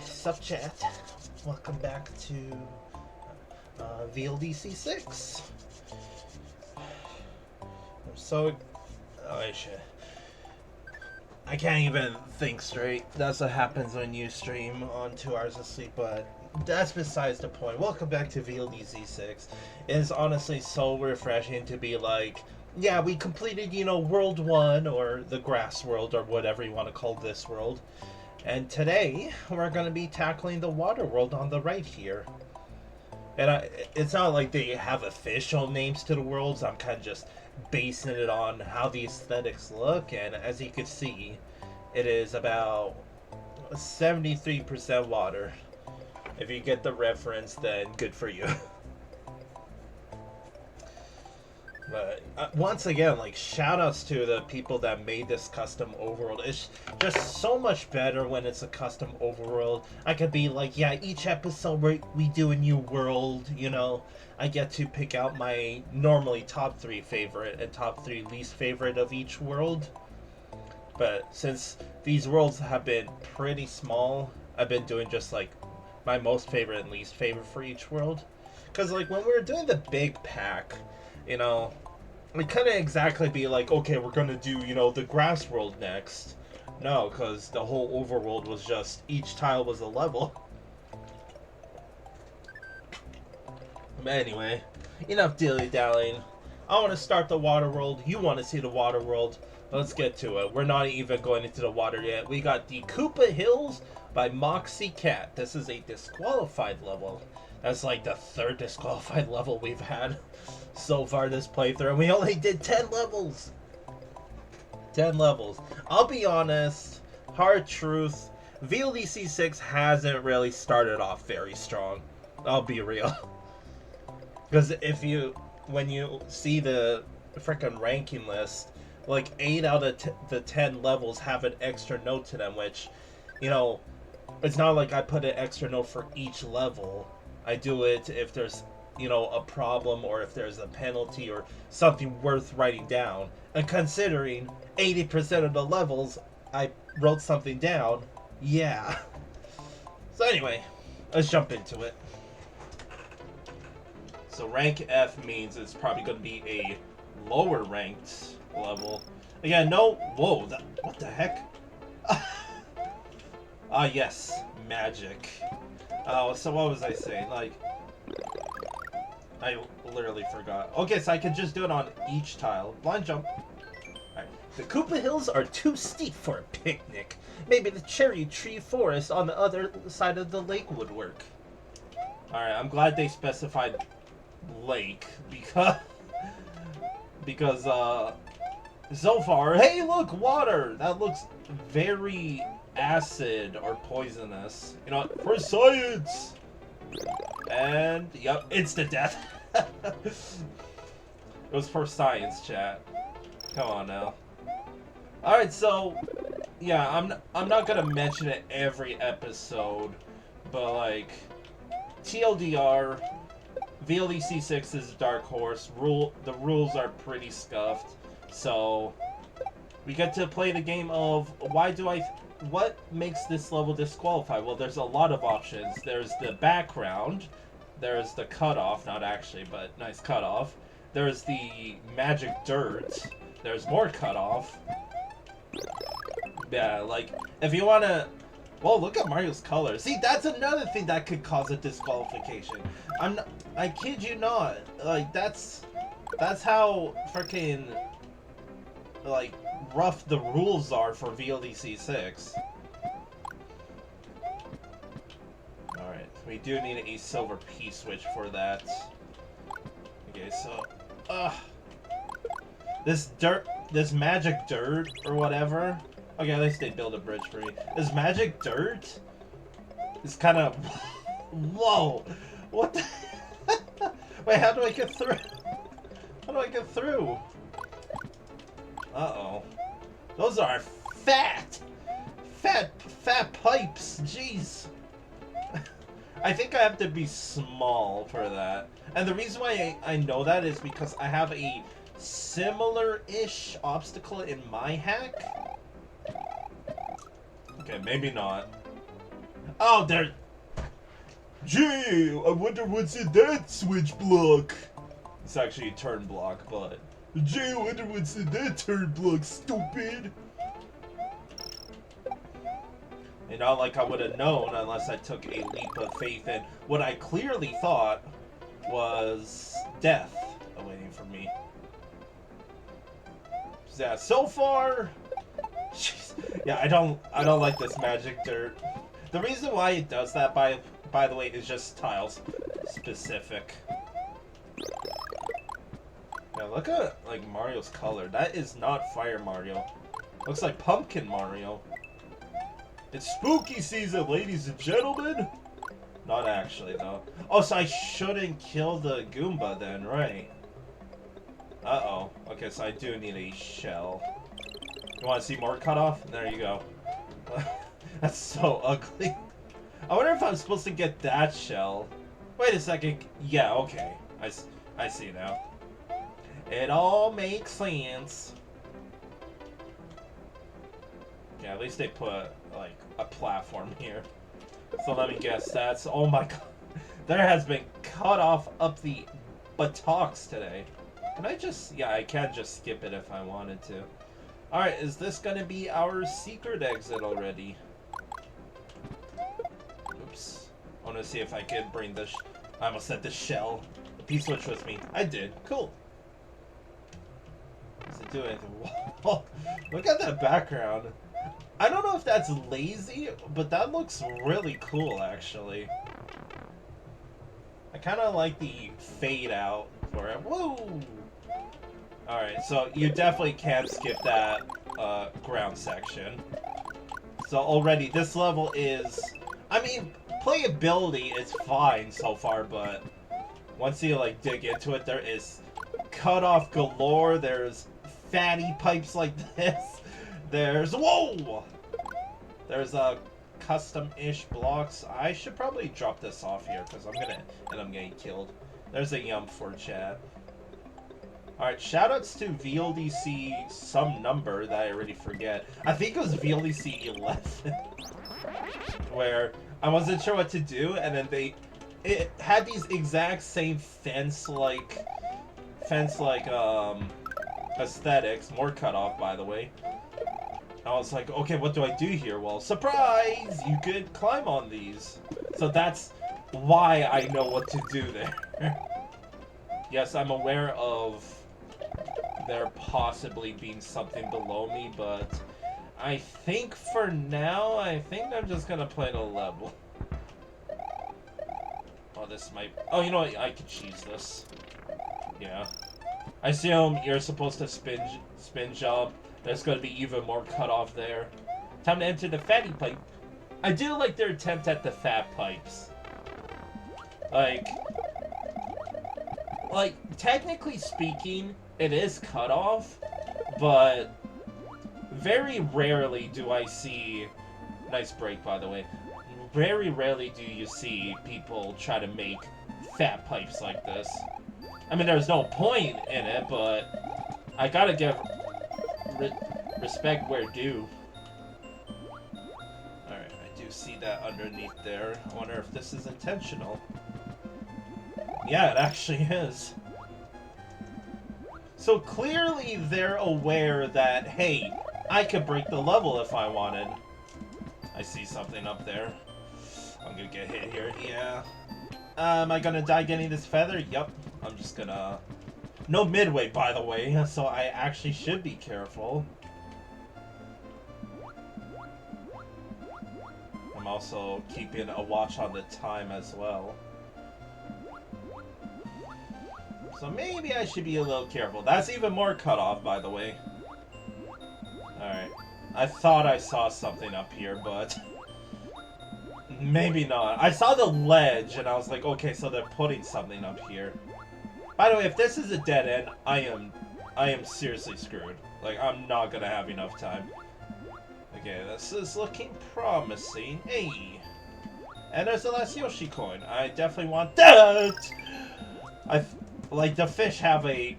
Sup chat, welcome back to VLDC6. I'm so... oh shit. I can't even think straight. That's what happens when you stream on 2 hours of sleep, but that's besides the point. Welcome back to VLDC6. It is honestly so refreshing to be like, yeah, we completed, World 1, or the grass world, or whatever you want to call this world. And today, we're going to be tackling the water world on the right here. And it's not like they have official names to the worlds. I'm kind of just basing it on how the aesthetics look. And as you can see, it is about 73% water. If you get the reference, then good for you. But once again, like, shout outs to the people that made this custom overworld. It's just so much better when it's a custom overworld. I could be like, yeah, each episode we do a new world, I get to pick out my normally top 3 favorite and top 3 least favorite of each world. But since these worlds have been pretty small, I've been doing just like my most favorite and least favorite for each world. Because like when we were doing the big pack, we couldn't exactly be like, okay, we're gonna do, the grass world next. No, because the whole overworld was just, each tile was a level. But anyway, enough dilly-dallying. I want to start the water world. You want to see the water world. Let's get to it. We're not even going into the water yet. We got the Koopa Hills by MoxieCat. This is a disqualified level. That's like the 3rd disqualified level we've had so far this playthrough, and we only did 10 levels. 10 levels. I'll be honest, hard truth, VLDC6 hasn't really started off very strong. I'll be real. Because when you see the frickin' ranking list, like 8 out of the 10 levels have an extra note to them, which, it's not like I put an extra note for each level. I do it if there's, a problem or if there's a penalty or something worth writing down. And considering 80% of the levels I wrote something down, yeah. So anyway, let's jump into it. So rank F means it's probably going to be a lower ranked level. Again, no... whoa, what the heck? Yes, magic. So what was I saying? Like, I literally forgot. Okay, so I can just do it on each tile. Blind jump. Alright. The Koopa Hills are too steep for a picnic. Maybe the cherry tree forest on the other side of the lake would work. Alright, I'm glad they specified lake, because so far, hey look, water! That looks very acid or poisonous. For science! And, yep, instant death. It was for science, chat. Come on now. Alright, so, yeah, I'm not gonna mention it every episode, but, like, TLDR, VLDC6 is a dark horse. The rules are pretty scuffed, so we get to play the game of what makes this level disqualified? Well, there's a lot of options. There's the background, there's the cutoff, not actually, but nice cutoff. There's the magic dirt, there's more cutoff. Yeah, like, if you wanna... well, look at Mario's colors. See, that's another thing that could cause a disqualification. I kid you not. Like, that's how freaking, like, rough the rules are for VLDC6. Alright, we do need a silver P-switch for that. Okay, so, this magic dirt, or whatever. Okay, at least they build a bridge for me. This magic dirt is kind of... whoa! What the... wait, how do I get through? How do I get through? Uh-oh. Those are fat pipes. Jeez. I think I have to be small for that. And the reason why I know that is because I have a similar-ish obstacle in my hack. Okay, maybe not. Oh, there. Gee, I wonder what's in that switch block. It's actually a turn block, but... Gee, I wonder what's in that turn block, stupid. And not like I would have known unless I took a leap of faith in what I clearly thought was death awaiting for me. Yeah, so far... Jeez. Yeah, I don't like this magic dirt. The reason why it does that, by the way, is just tiles specific. Yeah, look at like Mario's color. That is not Fire Mario. Looks like Pumpkin Mario. It's spooky season, ladies and gentlemen. Not actually though. Oh, so I shouldn't kill the Goomba then, right? Uh-oh. Okay, so I do need a shell. You want to see more cutoff? There you go. That's so ugly. I wonder if I'm supposed to get that shell. Wait a second. Yeah, okay. I see now. It all makes sense. Yeah, at least they put, like, a platform here. So let me guess, that's... Oh my god. There has been cutoff up the buttocks today. Can I just... Yeah, I can just skip it if I wanted to. Alright, is this gonna be our secret exit already? Oops. I want to see if I could bring the... I almost said the shell. The P-switch with me. I did. Cool. Does it do anything? Look at that background. I don't know if that's lazy, but that looks really cool, actually. I kind of like the fade out for it. Woo! Alright, so you definitely can skip that ground section. So already, this level is... I mean, playability is fine so far, but once you, like, dig into it, there is cutoff galore, there's fatty pipes like this, there's... Whoa! There's custom-ish blocks. I should probably drop this off here, because I'm gonna end up getting killed. There's a yum for chat. Alright, shoutouts to VLDC some number that I already forget. I think it was VLDC 11. Where I wasn't sure what to do, and then it had these exact same fence-like aesthetics, more cut off by the way. I was like, okay, what do I do here? Well, surprise! You could climb on these. So that's why I know what to do there. Yes, I'm aware of there possibly being something below me, but I think for now, I'm just gonna play the level. Oh, this might... Oh, you know what? I could cheese this. Yeah. I assume you're supposed to spin jump. There's gonna be even more cutoff there. Time to enter the fatty pipe. I do like their attempt at the fat pipes. Like, technically speaking, it is cutoff, but very rarely do I see... Nice break, by the way. Very rarely do you see people try to make fat pipes like this. I mean, there's no point in it, but I gotta give respect where due. Alright, I do see that underneath there. I wonder if this is intentional. Yeah, it actually is. So clearly they're aware that, hey, I could break the level if I wanted. I see something up there. I'm gonna get hit here. Yeah. Am I gonna die getting this feather? Yup. I'm just gonna... No midway, by the way, so I actually should be careful. I'm also keeping a watch on the time as well. So maybe I should be a little careful. That's even more cutoff, by the way. Alright. I thought I saw something up here, but... maybe not. I saw the ledge, and I was like, okay, so they're putting something up here. By the way, if this is a dead end, I am seriously screwed. Like, I'm not gonna have enough time. Okay, this is looking promising. Hey! And there's the last Yoshi coin. I definitely want that! Like, the fish have a,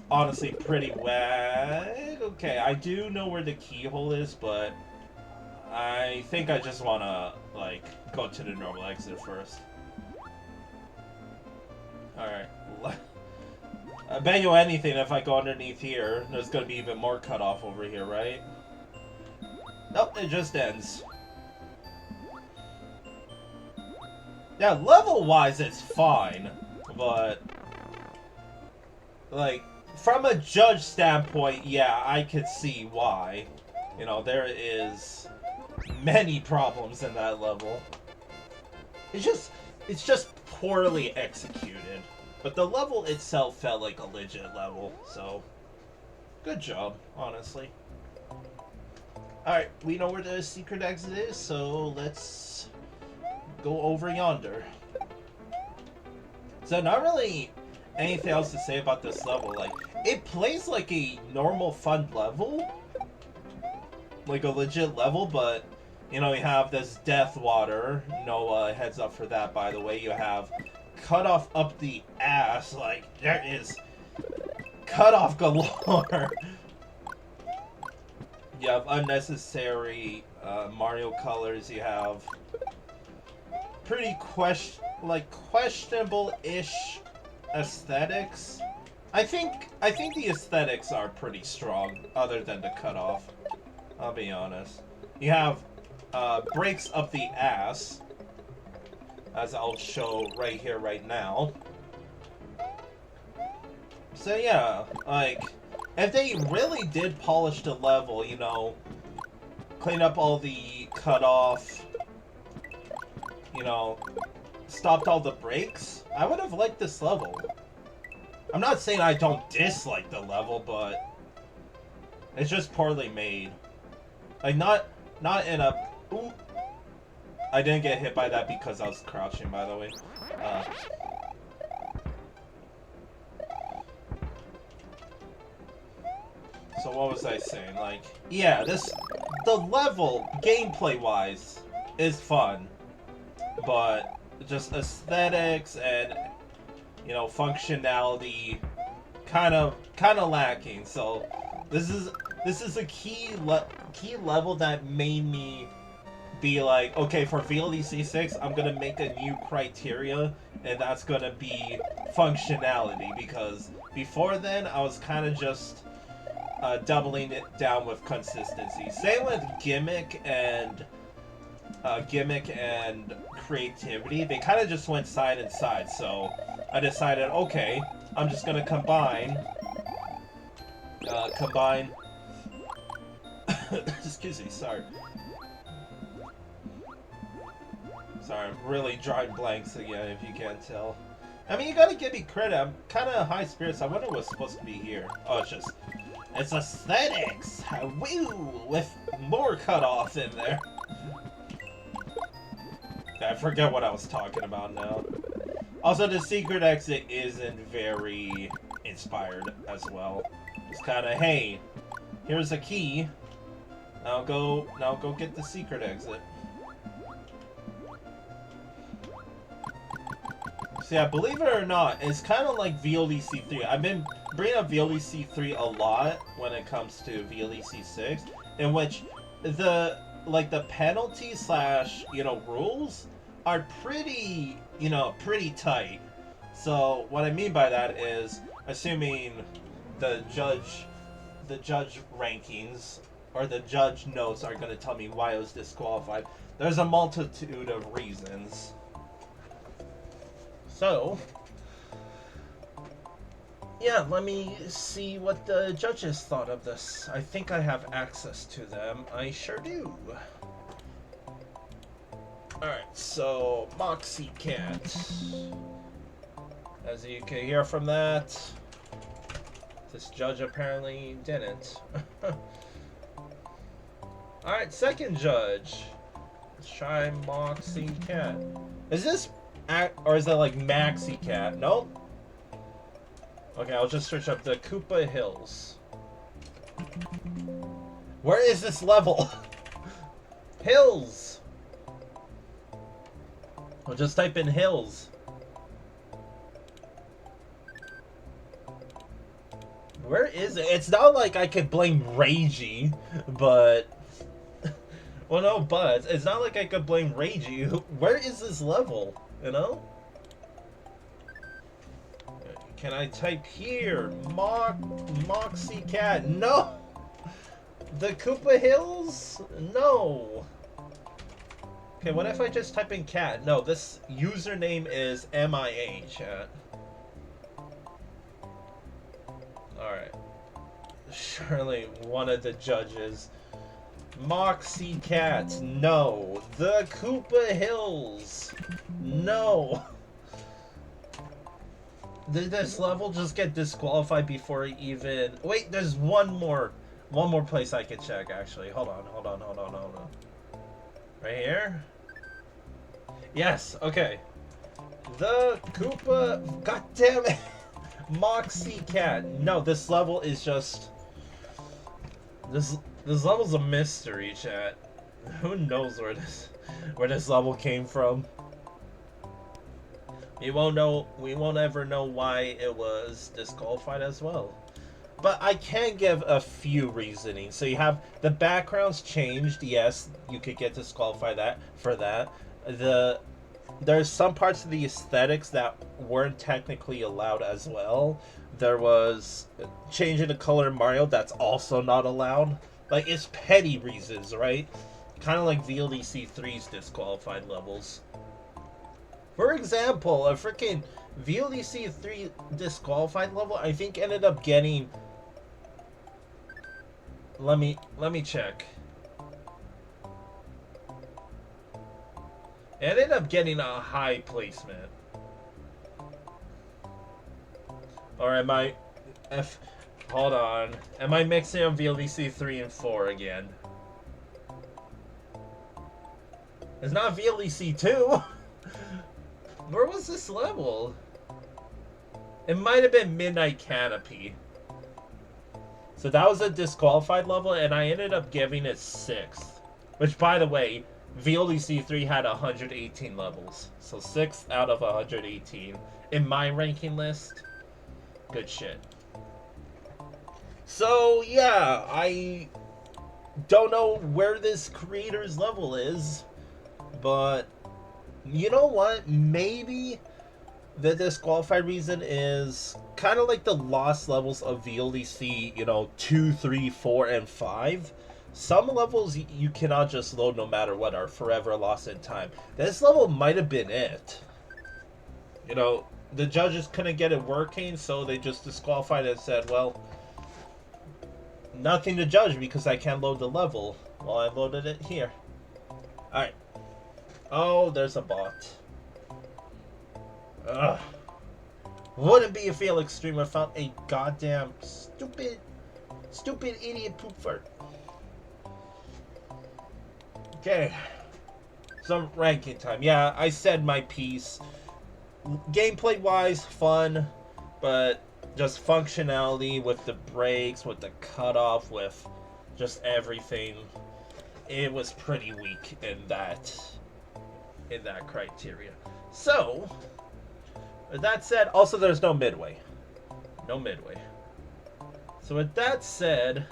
honestly, pretty wag. Okay, I do know where the keyhole is, but I think I just wanna, like, go to the normal exit first. Alright. I bet you anything if I go underneath here, there's gonna be even more cutoff over here, right? Nope, it just ends. Yeah, level-wise, it's fine, but... like, from a judge standpoint, yeah, I could see why. You know, there is many problems in that level. It's just poorly executed. But the level itself felt like a legit level, so good job, honestly. Alright, we know where the secret exit is, so let's go over yonder. So not really anything else to say about this level. Like, it plays like a normal fun level, like a legit level, but you know, you have this death water. No heads up for that, by the way. You have cut off up the ass. Like, there is cut off galore. You have unnecessary Mario colors. You have pretty questionable-ish aesthetics. I think the aesthetics are pretty strong, other than the cutoff. I'll be honest. You have breaks up the ass, as I'll show right here, right now. So yeah, like, if they really did polish the level, you know, clean up all the cutoff, you know, stopped all the breaks, I would have liked this level. I'm not saying I don't dislike the level, but it's just poorly made. Like, not in a... Ooh. I didn't get hit by that because I was crouching, by the way. So what was I saying? Like, yeah, the level, gameplay-wise, is fun. But just aesthetics and, you know, functionality kind of lacking. So this is a key level that made me be like, okay, for VLDC 6, I'm gonna make a new criteria, and that's gonna be functionality, because before then I was kind of just doubling it down with consistency. Same with gimmick and creativity. They kind of just went side and side, so I decided, okay, I'm just gonna combine excuse me, sorry, I'm really drawing blanks again, if you can't tell. I mean, you gotta give me credit, I'm kind of high spirits. I wonder what's supposed to be here. Oh, it's aesthetics! Woo! With more cutoff in there. I forget what I was talking about now. Also, the secret exit isn't very inspired as well. It's kind of, hey, here's a key. Now go get the secret exit. So yeah, believe it or not, it's kind of like VLDC 3. I've been bringing up VLDC 3 a lot when it comes to VLDC 6, in which the penalty / rules are pretty, pretty tight. So what I mean by that is, assuming the judge rankings or the judge notes are going to tell me why I was disqualified, there's a multitude of reasons. So, yeah, let me see what the judges thought of this. I think I have access to them. I sure do. Alright, so, MoxieCat. As you can hear from that, this judge apparently didn't. Alright, second judge. Let's try MoxieCat. Is this... or is that like MaxieCat? Nope. Okay, I'll just search up the Koopa Hills. Where is this level? Hills! I'll just type in hills. Where is it? It's not like I could blame Reiji, but... Well, no, but it's not like I could blame Reiji. Where is this level? You know? Can I type here? MoxieCat. No! The Koopa Hills? No. Okay, what if I just type in cat? No, this username is MIA, chat. Alright. Surely one of the judges. MoxieCat. No. The Koopa Hills. No. Did this level just get disqualified before it even... Wait, there's one more place I can check, actually. Hold on. Right here? Yes, okay. The Koopa... God damn it! MoxieCat. No, this level is just... This level's a mystery, chat. Who knows where this level came from? We won't ever know why it was disqualified as well. But I can give a few reasoning. So you have the backgrounds changed. Yes, you could get disqualified for that. There's some parts of the aesthetics that weren't technically allowed as well. There was changing the color of Mario that's also not allowed. Like, it's petty reasons, right? Kind of like VLDC 3's disqualified levels. For example, a freaking VLDC 3 disqualified level, I think ended up getting... Let me check. It ended up getting a high placement. Or am I... Hold on. Am I mixing up VLDC 3 and 4 again? It's not VLDC 2! Where was this level? It might have been Midnight Canopy. So that was a disqualified level, and I ended up giving it 6th. Which, by the way, VLDC 3 had 118 levels. So 6th out of 118. In my ranking list, good shit. So, yeah, I don't know where this creator's level is, but... You know what? Maybe the disqualified reason is kind of like the lost levels of VLDC, 2, 3, 4, and 5. Some levels you cannot just load no matter what, are forever lost in time. This level might have been it. The judges couldn't get it working, so they just disqualified it and said, well, nothing to judge because I can't load the level. Well, I loaded it here. Alright. Oh, there's a bot. Ugh. Wouldn't be a fail extreme without a goddamn stupid idiot poop fart. Okay. Some ranking time. Yeah, I said my piece. Gameplay wise, fun, but just functionality with the brakes, with the cutoff, with just everything. It was pretty weak in that criteria. So, with that said, also there's no midway. No midway. So with that said,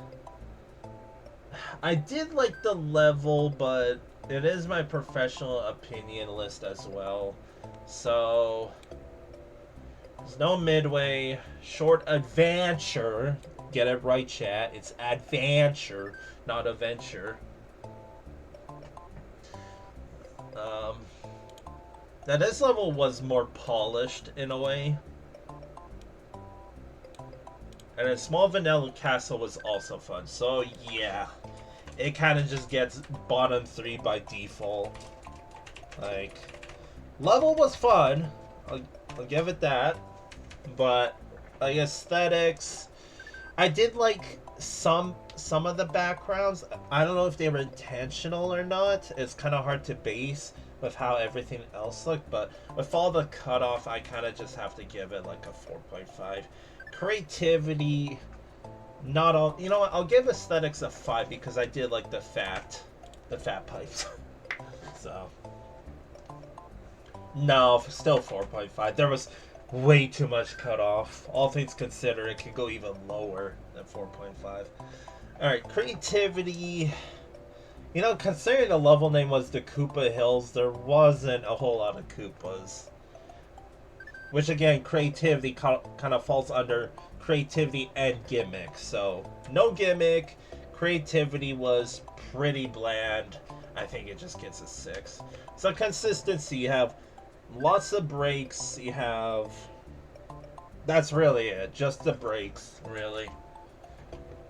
I did like the level, but it is my professional opinion list as well. So, there's no midway. Short adventure. Get it right, chat. It's adventure, not adventure. Now this level was more polished in a way. And a small vanilla castle was also fun. So yeah, it kind of just gets bottom 3 by default. Like, level was fun. I'll give it that. But like aesthetics, I did like some of the backgrounds. I don't know if they were intentional or not. It's kind of hard to base with how everything else looked, but with all the cutoff, I kind of just have to give it like a 4.5. Creativity, not all. You know what? I'll give aesthetics a 5 because I did like the fat pipes. So no, still 4.5. There was way too much cutoff. All things considered, it could go even lower than 4.5. All right, creativity. You know, considering the level name was the Koopa Hills, there wasn't a whole lot of Koopas. Which again, creativity kind of falls under creativity and gimmick. So, no gimmick. Creativity was pretty bland. I think it just gets a 6. So, consistency, you have lots of breaks. You have... That's really it. Just the breaks, really.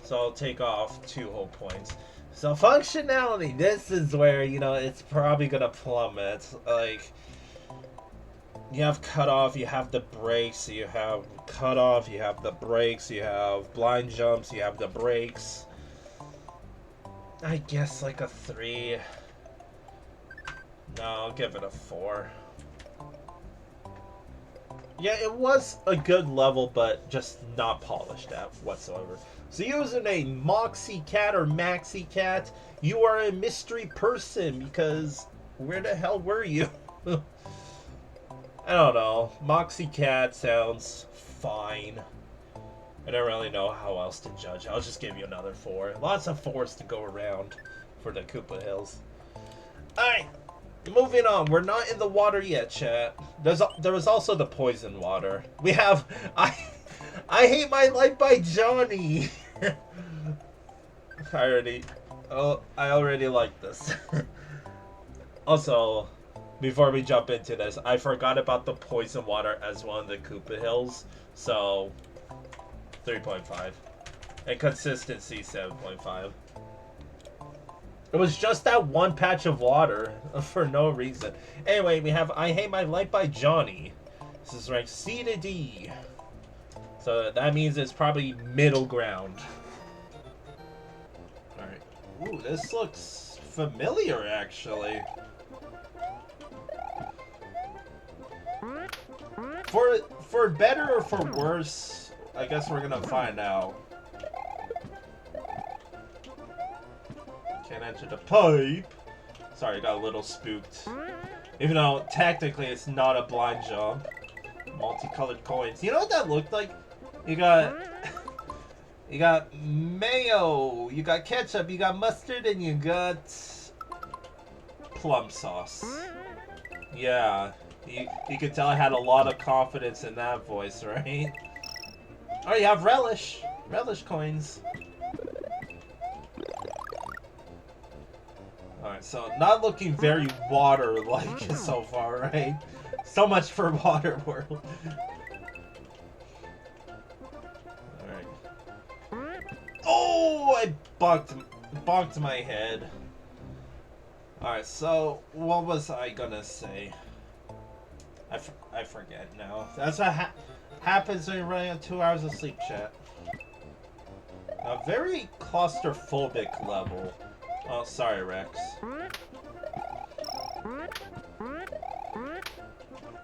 So, I'll take off 2 whole points. So, functionality. This is where, you know, it's probably going to plummet. Like... You have cutoff, you have the brakes, you have cutoff, you have the brakes, you have blind jumps, you have the brakes. I guess like a 3. No, I'll give it a 4. Yeah, it was a good level, but just not polished at whatsoever. So username MoxieCat or MaxieCat, you are a mystery person because where the hell were you? I don't know. MoxieCat sounds fine. I don't really know how else to judge. I'll just give you another 4. Lots of 4s to go around for the Koopa Hills. Alright, moving on. We're not in the water yet, chat. There was also the poison water. We have I Hate My Life by Jonny. I already like this. Also, before we jump into this, I forgot about the poison water as one of the Koopa Hills, so 3.5. And consistency, 7.5. It was just that one patch of water for no reason. Anyway, we have I Hate My Life by Jonny. This is ranked C to D. So that means it's probably middle ground. Alright. Ooh, this looks familiar, actually. For better or for worse, I guess we're gonna find out. Can't enter the pipe. Sorry, I got a little spooked. Even though technically it's not a blind jump. Multicolored coins. You know what that looked like? You got mayo, you got ketchup, you got mustard, and you got plum sauce. Yeah. You could tell I had a lot of confidence in that voice, right? Oh, you have relish. Relish coins. Alright, so not looking very water-like so far, right? So much for Water World. Alright. Oh, I bonked my head. Alright, so what was I gonna say? I forget now. That's what happens when you're running on 2 hours of sleep, chat. A very claustrophobic level. Oh, sorry, Rex.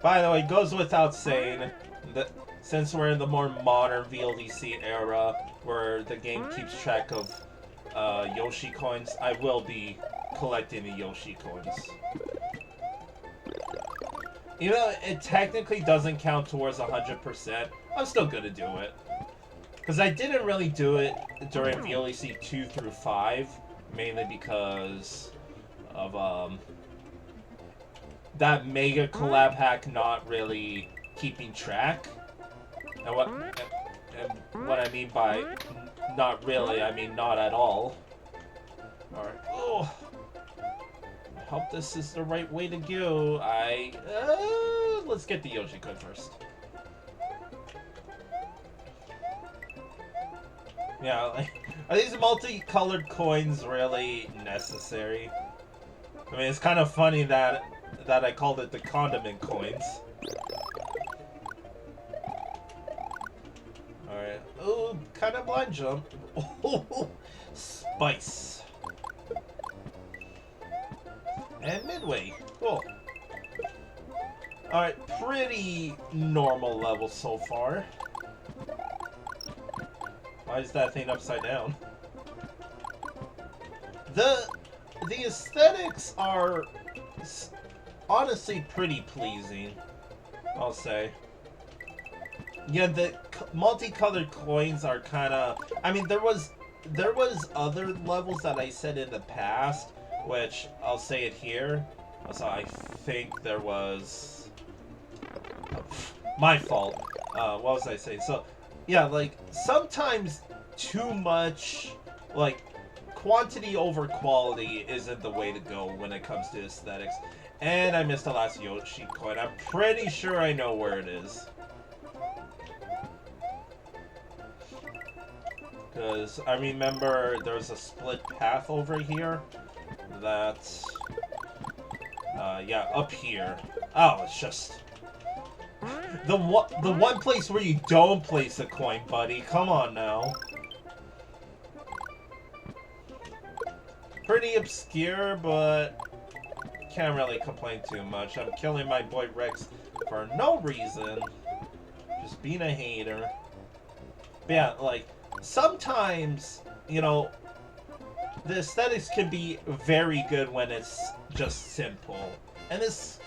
By the way, it goes without saying that since we're in the more modern VLDC era, where the game keeps track of Yoshi coins, I will be collecting the Yoshi coins. Even though it technically doesn't count towards 100%, I'm still gonna do it. Because I didn't really do it during VLEC 2 through 5, mainly because of that mega collab hack not really keeping track. And what I mean by not really, I mean not at all. Alright. Oh. I hope this is the right way to go. Let's get the Yoshi coin first. Yeah, like, are these multicolored coins really necessary? I mean, it's kind of funny that I called it the condiment coins. Alright. Oh, kind of blind jump. Oh, spice. And midway. Cool. Alright, pretty normal level so far. Why is that thing upside down? The aesthetics are honestly pretty pleasing, I'll say. Yeah, the multicolored coins are kind of... I mean, there was other levels that I said in the past which I'll say it here. So I think there was my fault. What was I saying? So yeah, like sometimes too much like quantity over quality isn't the way to go when it comes to aesthetics. And I missed the last Yoshi coin. I'm pretty sure I know where it is. Because I remember there's a split path over here. That's... yeah, up here. Oh, it's just... The one place where you don't place a coin, buddy. Come on now. Pretty obscure, but... Can't really complain too much. I'm killing my boy Rex for no reason. Just being a hater. But yeah, like... Sometimes, you know, the aesthetics can be very good when it's just simple. And this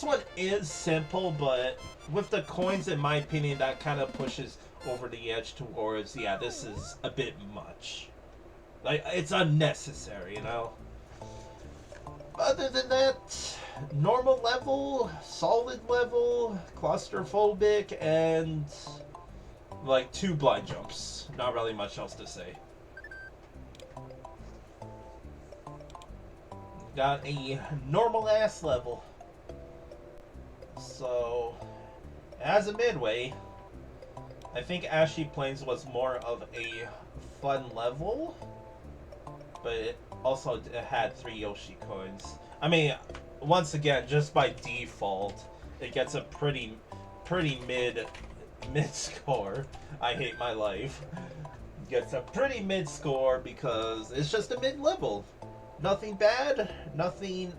one is simple, but with the coins, in my opinion, that kind of pushes over the edge towards, yeah, this is a bit much. Like, it's unnecessary, you know? Other than that, normal level, solid level, claustrophobic, and... like 2 blind jumps. Not really much else to say. Got a normal ass level. So, as a midway, I think Ashy Plains was more of a fun level, but it also had 3 Yoshi coins. I mean, once again, just by default, it gets a pretty mid score. I hate my life. Gets a pretty mid score because it's just a mid level. Nothing bad, nothing,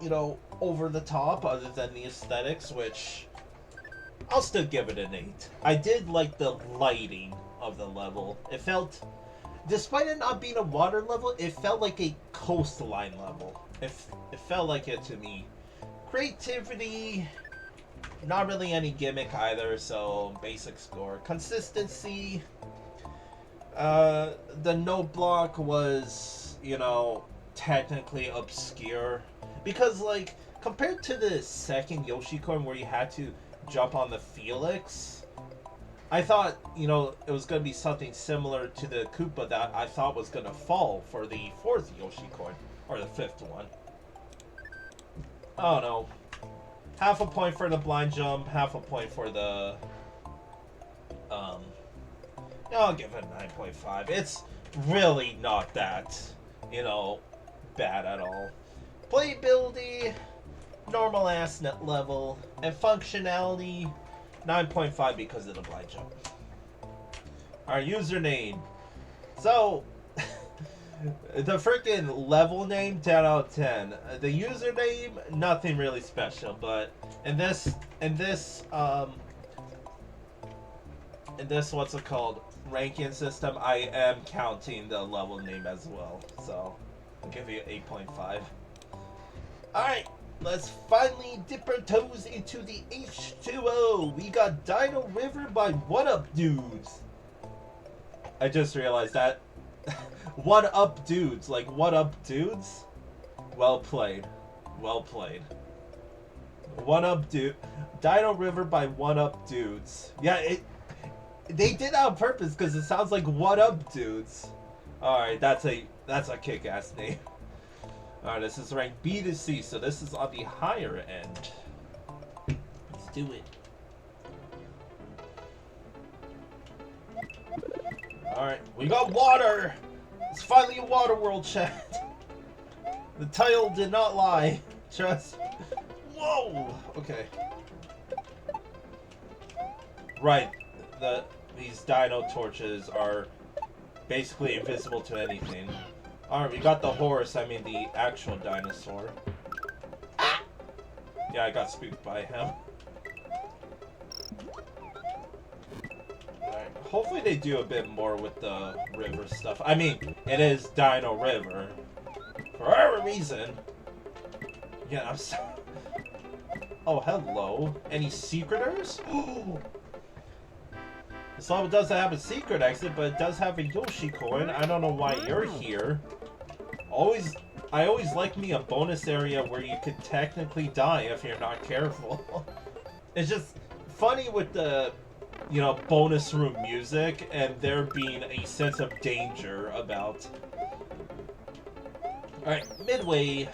you know, over the top other than the aesthetics, which I'll still give it an 8. I did like the lighting of the level. It felt, despite it not being a water level, it felt like a coastline level. It felt like it to me. Creativity, not really any gimmick either, so basic score. Consistency, the note block was, you know, technically obscure. Because, like, compared to the second Yoshi coin where you had to jump on the Felix, I thought, you know, it was going to be something similar to the Koopa that I thought was going to fall for the 4th Yoshi coin, or the 5th one. I don't know. Half a point for the blind jump, half a point for the, I'll give it a 9.5. It's really not that, you know, bad at all. Playability, normal ass net level, and functionality, 9.5 because of the blind jump. Our username. So, the freaking level name, 10 out of 10. The username, nothing really special, but in this, what's it called, ranking system, I am counting the level name as well. So, I'll give you 8.5. Alright, let's finally dip our toes into the H2O. We got Dino River by What Up Dudes. I just realized that. What up dudes? Like, what up dudes? Well played. Well played. What up dude? Dino River by What Up Dudes. Yeah, they did that on purpose because it sounds like what up dudes. Alright, that's a kick-ass name. Alright, this is ranked B to C, so this is on the higher end. Let's do it. Alright, we got water! It's finally a water world, chat. The title did not lie. Trust. Whoa! Okay. Right. These dino torches are basically invisible to anything. Alright, we got the horse, I mean the actual dinosaur. Ah! Yeah, I got spooked by him. Alright, hopefully they do a bit more with the river stuff. I mean, it is Dino River. For whatever reason. Yeah, I'm so... Oh, hello. Any secreters? This level doesn't have a secret exit, but it does have a Yoshi coin. I don't know why you're here. I always like me a bonus area where you could technically die if you're not careful. It's just funny with the, you know, bonus room music and there being a sense of danger about. Alright, midway.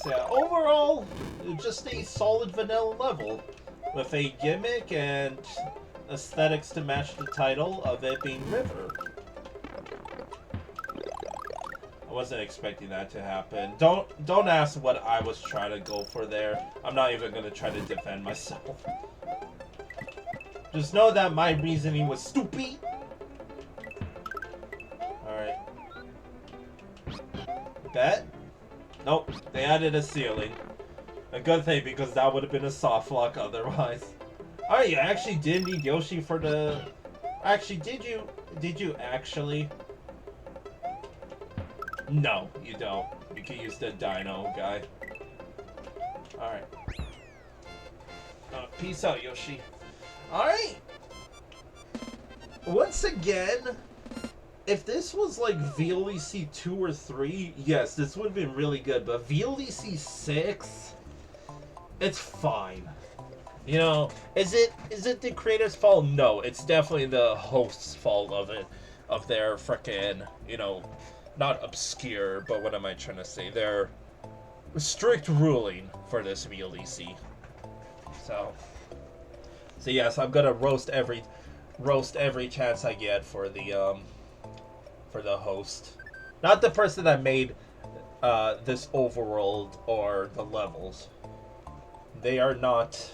So overall, just a solid vanilla level with a gimmick and aesthetics to match the title of it being River. I wasn't expecting that to happen. Don't ask what I was trying to go for there. I'm not even going to try to defend myself. Just know that my reasoning was stupid. Alright. Bet? Nope. They added a ceiling. A good thing because that would have been a soft lock otherwise. Alright, you actually did need Yoshi for the... Actually, did you actually... No, you don't. You can use the Dino guy. Alright. Peace out, Yoshi. Alright. Once again, if this was like VLEC 2 or 3, yes, this would have been really good. But VLEC 6, it's fine. You know, is it the creator's fault? No, it's definitely the host's fault of it. Of their frickin', you know... Not obscure, but what am I trying to say? Their strict ruling for this VLEC. So yes, I'm gonna roast every chance I get for the host, not the person that made this overworld or the levels. They are not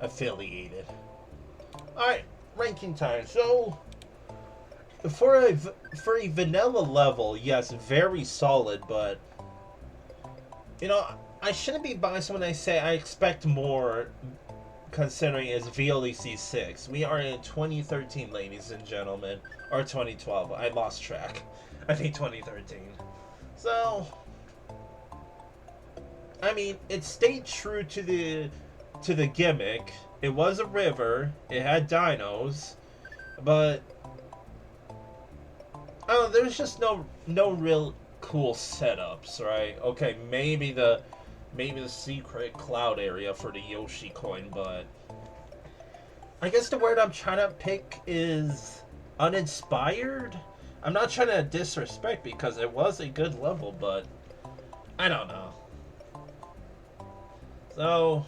affiliated. All right, ranking time. So. For a vanilla level, yes, very solid, but you know, I shouldn't be biased when I say I expect more, considering it's VLEC 6. We are in 2013, ladies and gentlemen, or 2012. I lost track. I think 2013. So, I mean, it stayed true to the gimmick. It was a river. It had dinos, but. Oh, there's just no real cool setups, right? Okay, maybe the secret cloud area for the Yoshi coin, but I guess the word I'm trying to pick is uninspired. I'm not trying to disrespect because it was a good level, but I don't know. So,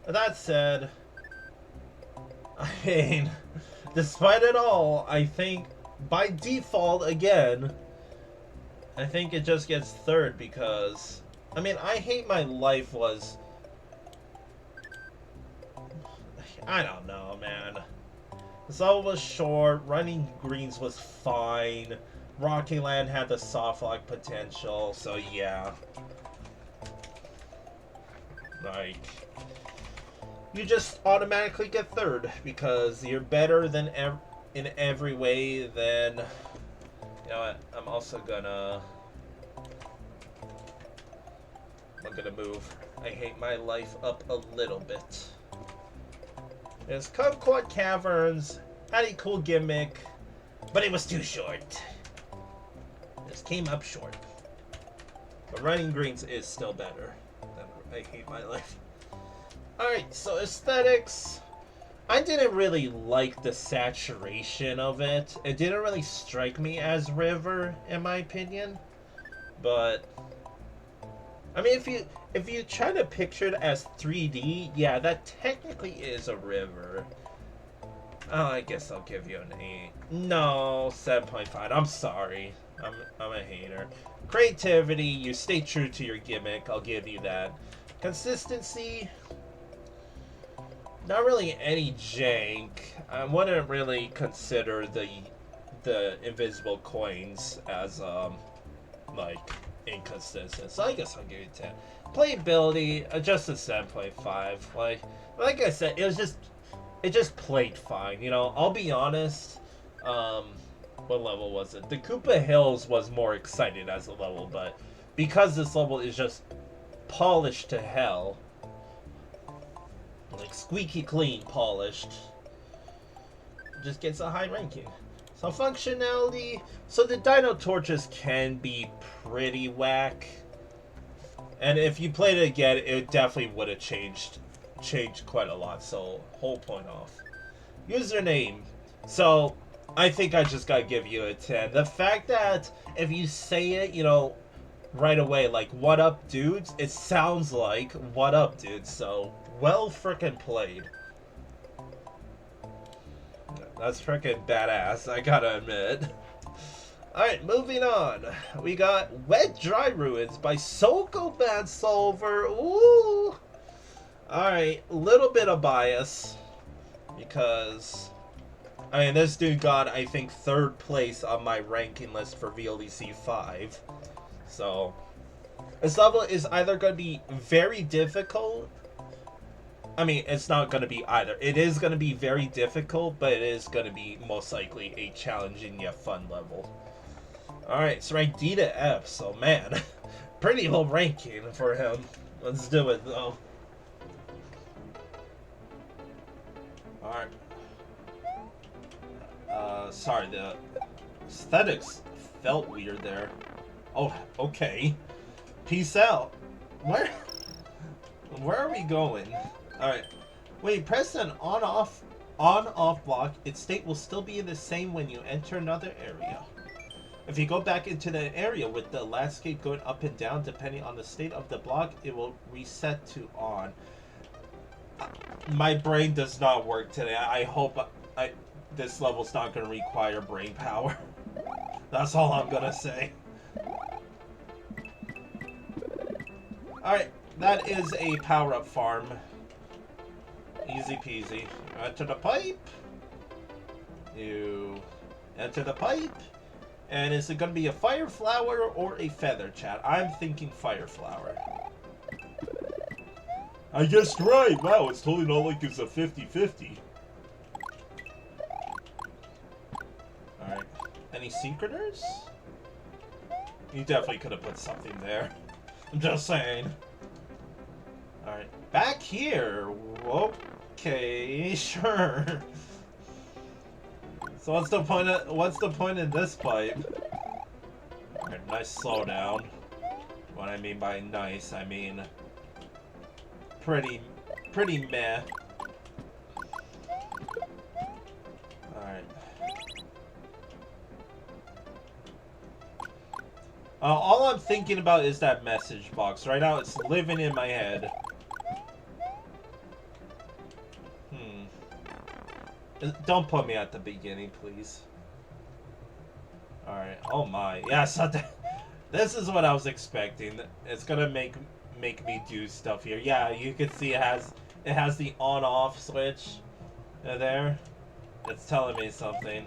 with that said, I mean, despite it all, I think by default, again, I think it just gets third because, I mean, I Hate My Life was, I don't know, man. This level was short, Running Greens was fine, Rocky Land had the soft lock potential, so yeah. Like, you just automatically get third because you're better than in every way. Then, you know what, I'm gonna move I Hate My Life up a little bit. There's Kumquat Caverns, had a cool gimmick, but it was too short. Just came up short. But Running Greens is still better than I Hate My Life. Alright, so aesthetics. I didn't really like the saturation of it. It didn't really strike me as River, in my opinion. But I mean, if you try to picture it as 3D, yeah, that technically is a river. Oh, I guess I'll give you an 8. No, 7.5. I'm sorry. I'm a hater. Creativity, you stay true to your gimmick. I'll give you that. Consistency, not really any jank. I wouldn't really consider the invisible coins as like inconsistent. So I guess I'll give you 10. Playability, just a 7.5. Like I said, it just played fine. You know, I'll be honest. What level was it? The Koopa Hills was more excited as a level, but because this level is just polished to hell, like squeaky clean polished, just gets a high ranking. So functionality, so the Dino Torches can be pretty whack. And if you played it again, it definitely would have changed quite a lot. So whole point off. Username. So I think I just gotta give you a 10. The fact that if you say it, you know, right away, like, what up, dudes, it sounds like what up, dudes. So well frickin' played. That's frickin' badass, I gotta admit. Alright, moving on. We got Wet Dry Ruins by Sokoban Solver. Ooh! Alright, little bit of bias. Because, I mean, this dude got, I think, 3rd place on my ranking list for VLDC 5. So, this level is either going to be very difficult. I mean, it's not going to be either. It is going to be very difficult, but it is going to be most likely a challenging yet fun level. Alright, it's ranked D to F, so man, pretty low ranking for him. Let's do it, though. Alright. Sorry, the aesthetics felt weird there. Oh, okay. Peace out. Where are we going? Alright. Wait, press an on-off block. Its state will still be the same when you enter another area. If you go back into the area with the landscape going up and down, depending on the state of the block, it will reset to on. My brain does not work today. I hope this level's not going to require brain power. That's all I'm going to say. Alright, that is a power-up farm. Easy peasy. Enter the pipe. You enter the pipe. And is it going to be a fire flower or a feather, chat? I'm thinking fire flower. I guessed right. Wow, it's totally not like it's a 50-50. Alright. Any secreters? You definitely could have put something there. I'm just saying. Alright. Back here. Okay, sure. So what's the point in this pipe? Alright, nice slowdown. What I mean by nice, I mean pretty meh. Alright. All I'm thinking about is that message box. Right now it's living in my head. Don't put me at the beginning, please. Alright. Oh my. Yeah, so this is what I was expecting. It's gonna make me do stuff here. Yeah, you can see it has the on-off switch there. It's telling me something.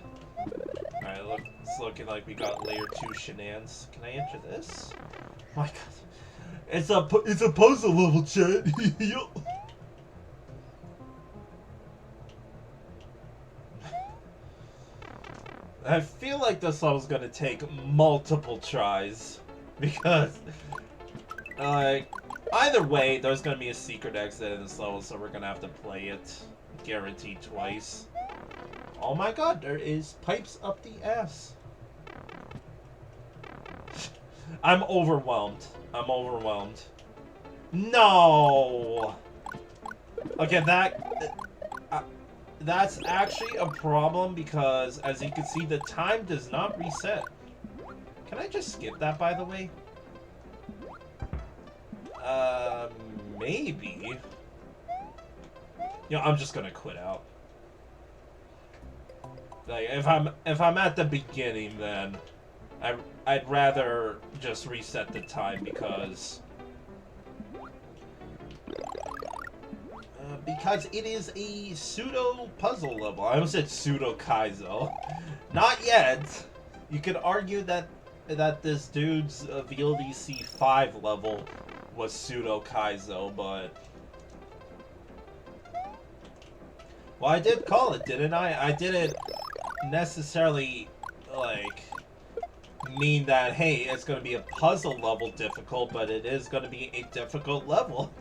Alright, look, it's looking like we got layer 2 shenanigans. Can I enter this? Oh my god. It's a puzzle level, chat. I feel like this level's gonna take multiple tries, because, either way, there's gonna be a secret exit in this level, so we're gonna have to play it, guaranteed, twice. Oh my god, there is pipes up the ass. I'm overwhelmed. No! Okay, that's actually a problem because, as you can see, the time does not reset. Can I just skip that, by the way? Maybe. You know, I'm just gonna quit out. Like, if I'm at the beginning, then I'd rather just reset the time because it is a pseudo puzzle level. I almost said pseudo Kaizo. Not yet. You could argue that this dude's VLDC 5 level was pseudo Kaizo, but well, I did call it, didn't I? I didn't necessarily like mean that, hey, it's going to be a puzzle level difficult, but it is going to be a difficult level.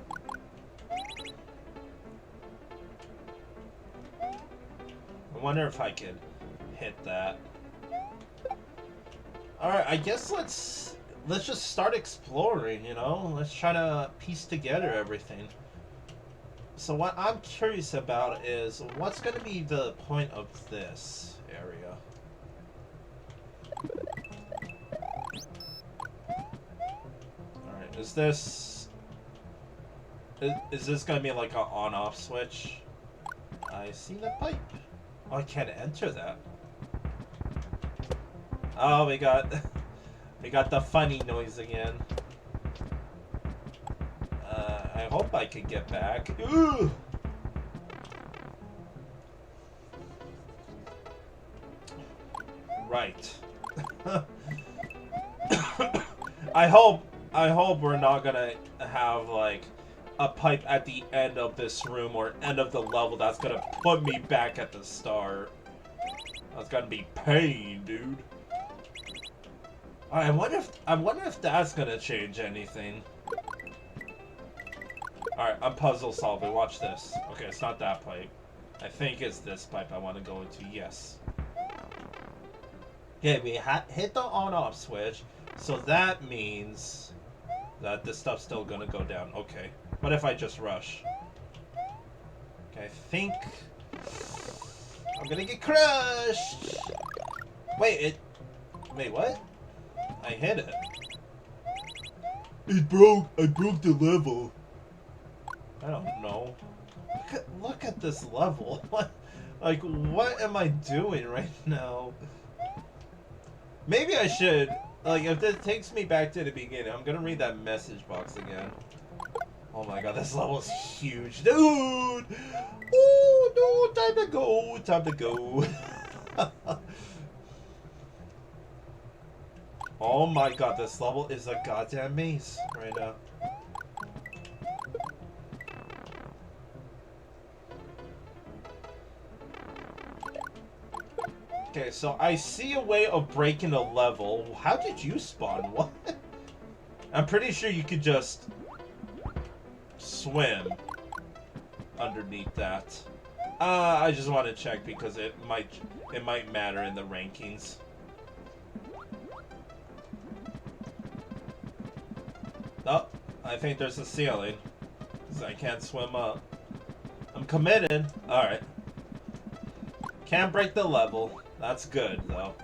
wonder if I could hit that. Alright, I guess let's just start exploring, you know? Let's try to piece together everything. So what I'm curious about is what's going to be the point of this area? Alright, is this going to be like an on-off switch? I see the pipe. Oh, I can't enter that. Oh, we got the funny noise again. I hope I can get back. Ooh! Right. I hope we're not gonna have like a pipe at the end of this room or end of the level that's gonna put me back at the start. That's gonna be pain, dude. I wonder if that's gonna change anything. Alright, I'm puzzle solving. Watch this. Okay, it's not that pipe. I think it's this pipe I want to go into. Yes. Okay, we hit the on-off switch, so that means that this stuff's still gonna go down. Okay. What if I just rush? Okay, I think I'm gonna get crushed. Wait, what? I hit it. It broke. I broke the level. I don't know. Look at this level. What am I doing right now? Maybe I should, like, if this takes me back to the beginning, I'm gonna read that message box again. Oh my god, this level is huge. Dude! Oh, no, time to go. Time to go. Oh my god, this level is a goddamn maze right now. Okay, so I see a way of breaking a level. How did you spawn? What? I'm pretty sure you could just swim underneath that. I just want to check because it might matter in the rankings. Oh, I think there's a ceiling. Because I can't swim up. I'm committed. Alright. Can't break the level. That's good, though.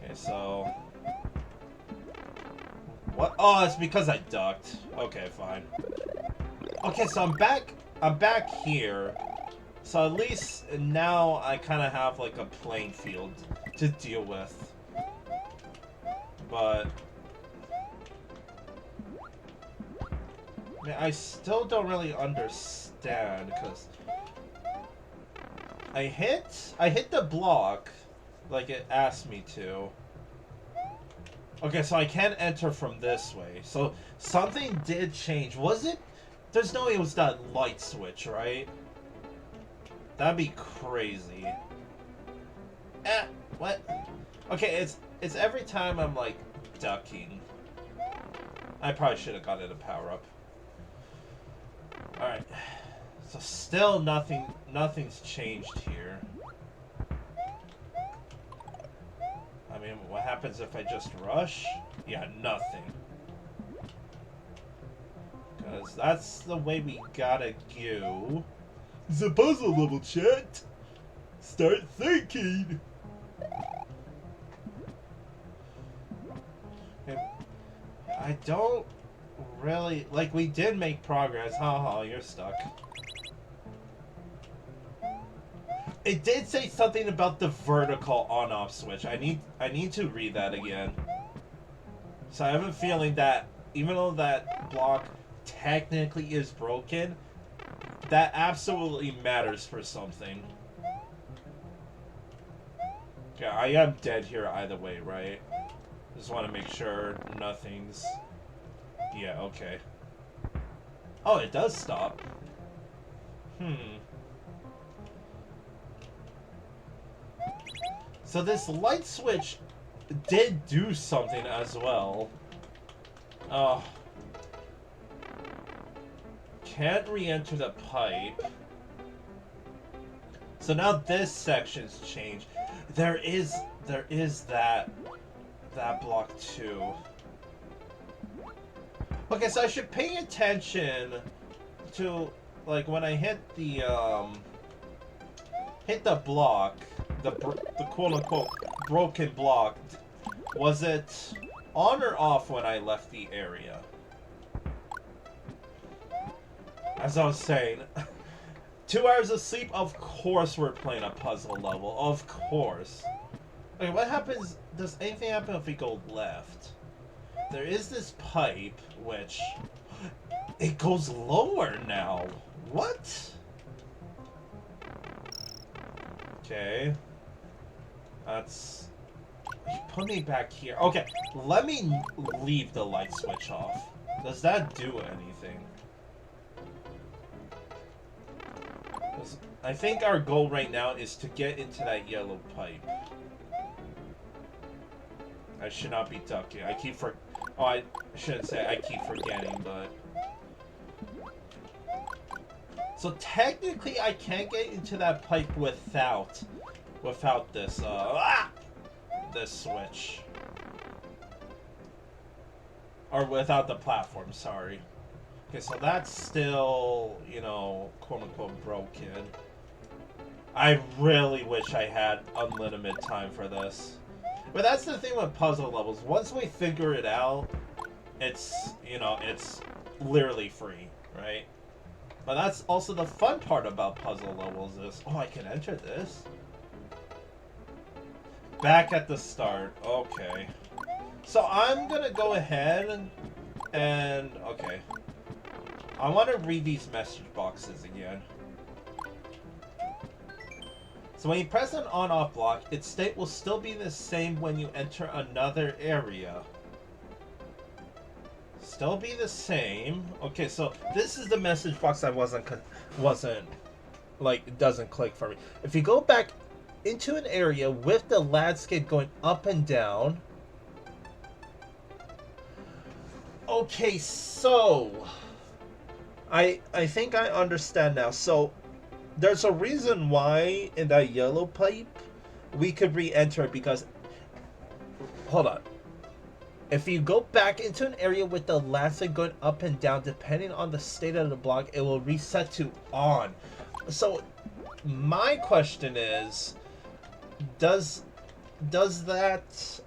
Okay, so... What? Oh, it's because I ducked. Okay, fine. Okay, so I'm back here. So at least now I kind of have, like, a playing field to deal with. But... I still don't really understand, because... I hit the block like it asked me to. Okay, so I can't enter from this way. So something did change. Was it? There's no way it was that light switch, right? That'd be crazy. What? Okay, it's every time I'm like ducking. I probably should have gotten a power up. All right. So still nothing's changed here. I mean, what happens if I just rush? Yeah, nothing. Because that's the way we gotta go. It's a puzzle level, chat. Start thinking. I don't really... Like, we did make progress. Haha, you're stuck. It did say something about the vertical on-off switch. I need to read that again. So I have a feeling that even though that block technically is broken, that absolutely matters for something. Yeah, I am dead here either way, right? Just want to make sure nothing's... Yeah, okay. Oh, it does stop. So this light switch did do something as well. Oh. Can't re-enter the pipe. So now this section's changed. There is that block too. Okay, so I should pay attention to, like, when I hit the block, the quote-unquote broken block, was it on or off when I left the area? As I was saying, 2 hours of sleep, of course we're playing a puzzle level, of course. Okay, what happens, does anything happen if we go left? There is this pipe, which, it goes lower now. What? Okay. That's... You put me back here. Okay, let me leave the light switch off. Does that do anything? I think our goal right now is to get into that yellow pipe. I should not be ducking. Oh, I shouldn't say I keep forgetting, but... So technically I can't get into that pipe without this, this switch. Or without the platform, sorry. Okay, so that's still, you know, quote-unquote broken. I really wish I had unlimited time for this. But that's the thing with puzzle levels. Once we figure it out, it's, you know, it's literally free, right? But that's also the fun part about puzzle levels is, oh, I can enter this. Back at the start, okay. So I'm gonna go ahead and okay. I want to read these message boxes again. So when you press an on-off block, its state will still be the same when you enter another area. Still be the same. Okay, so this is the message box that wasn't like, it doesn't click for me. If you go back into an area with the landscape going up and down. Okay, so I think I understand now. So there's a reason why in that yellow pipe we could re-enter it, because hold on. If you go back into an area with the landscape going up and down, depending on the state of the block, it will reset to on. So my question is, does it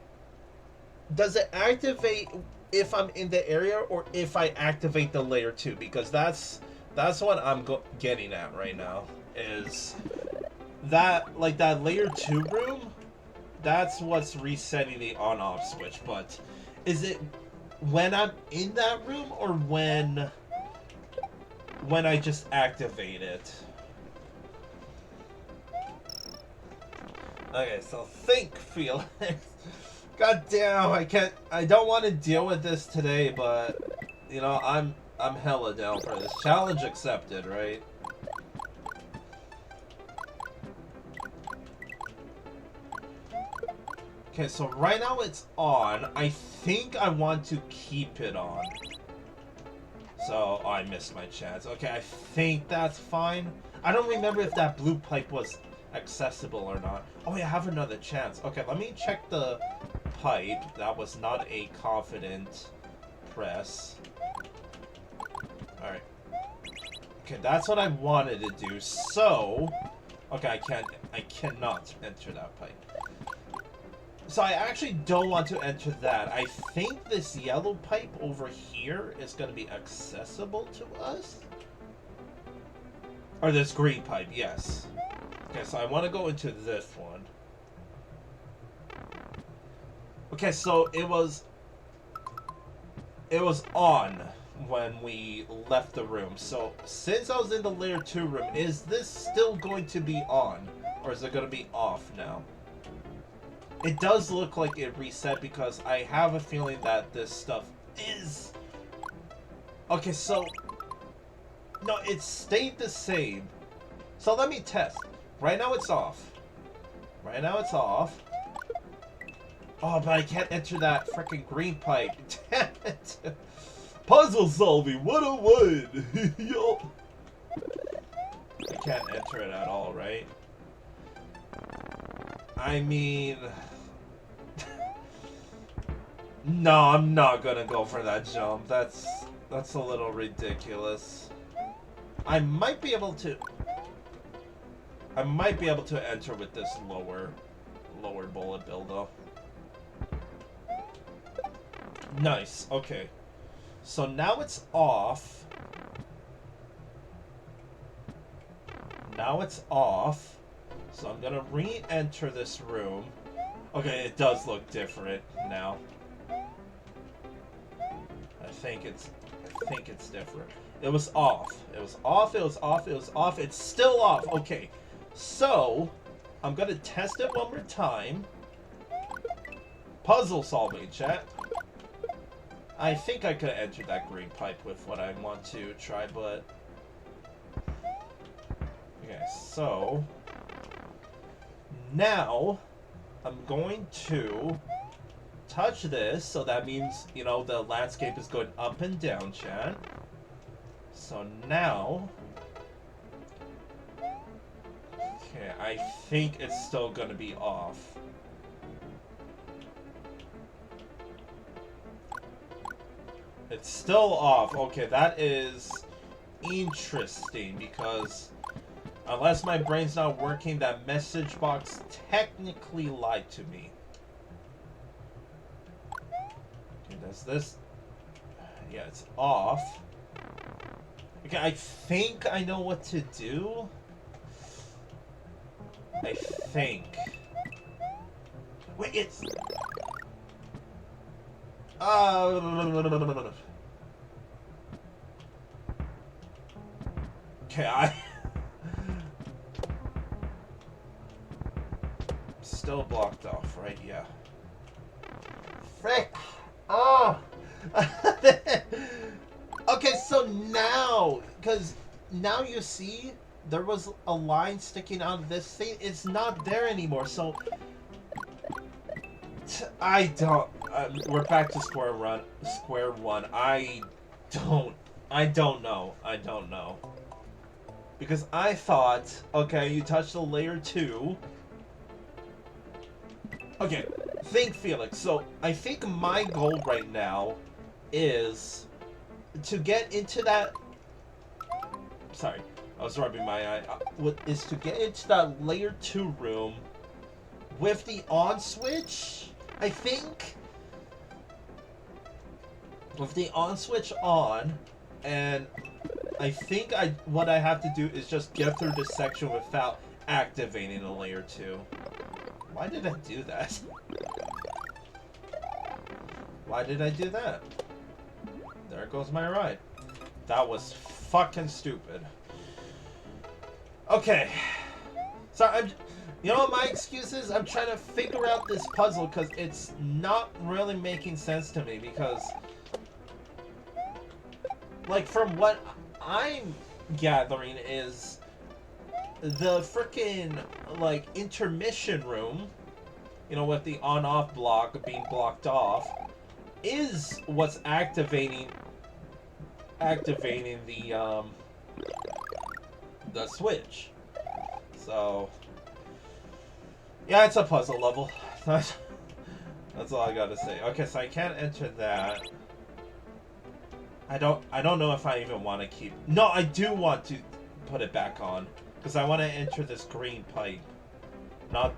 activate if I'm in the area or if I activate the layer 2? Because that's what I'm getting at right now, is that, like, that layer 2 room, that's what's resetting the on-off switch. But is it when I'm in that room or when I just activate it? Okay, so think, Felix. God damn, I don't want to deal with this today, but you know, I'm hella down for this. Challenge accepted, right? Okay, so right now it's on. I think I want to keep it on. So, oh, I missed my chance. Okay, I think that's fine. I don't remember if that blue pipe was accessible or not. Oh, yeah, I have another chance. Okay, let me check the pipe. That was not a confident press. Alright. Okay, that's what I wanted to do. So, okay, I cannot enter that pipe. So I actually don't want to enter that. I think this yellow pipe over here is going to be accessible to us. Or this green pipe, yes. Okay, so I want to go into this one. Okay, so it was on when we left the room. So since I was in the layer 2 room, is this still going to be on? Or is it going to be off now? It does look like it reset because I have a feeling that this stuff is... Okay, so... No, it stayed the same. So let me test. Right now it's off. Right now it's off. Oh, but I can't enter that freaking green pipe. Damn it. Puzzle solving 101. Yo. I can't enter it at all, right? I mean... No, I'm not gonna go for that jump. That's a little ridiculous. I might be able to enter with this lower bullet bill though. Nice. Okay. So now it's off. Now it's off. So I'm gonna re-enter this room. Okay, it does look different now. I think it's different. It was off. It was off. It was off. It was off. It's still off. Okay. So I'm gonna test it one more time. Puzzle solving, chat. I think I could enter that green pipe with what I want to try, but... Okay, so... Now, I'm going to touch this, so that means, you know, the landscape is going up and down, chat. So now... Okay, I think it's still gonna be off. It's still off. Okay, that is interesting because unless my brain's not working, that message box technically lied to me. Okay, does this... Yeah, it's off. Okay, I think I know what to do. I think. Wait, it's... Okay, I... Still blocked off, right? Yeah. Frick! Oh! Okay, so now, because now you see, there was a line sticking out of this thing. It's not there anymore, so... I don't... we're back to square one. I don't know. Because I thought, okay, you touched the layer 2. Okay, think Felix. So, I think my goal right now is to get into that... Sorry, I was rubbing my eye. Is to get into that layer 2 room with the on switch, I think. With the on switch on, and I think what I have to do is just get through this section without activating the layer 2. Why did I do that? Why did I do that? There goes my ride. That was fucking stupid. Okay. So you know what my excuse is? I'm trying to figure out this puzzle because it's not really making sense to me because... Like, from what I'm gathering is the frickin', like, intermission room, you know, with the on-off block being blocked off, is what's activating the switch. So, yeah, it's a puzzle level. That's all I gotta say. Okay, so I can't enter that. I don't know if I even want to keep... No, I do want to put it back on. Because I want to enter this green pipe. Not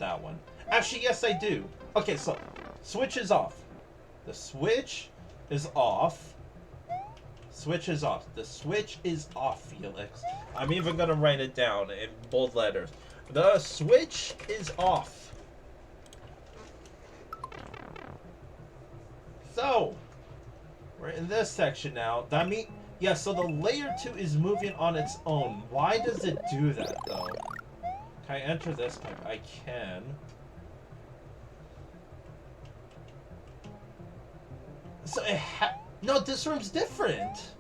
that one. Actually, yes, I do. Okay, so, switch is off. The switch is off. Switch is off. The switch is off, Felix. I'm even going to write it down in bold letters. The switch is off. So... We're in this section now. That means... Yeah, so the layer 2 is moving on its own. Why does it do that, though? Can I enter this pipe? I can. So it No, this room's different.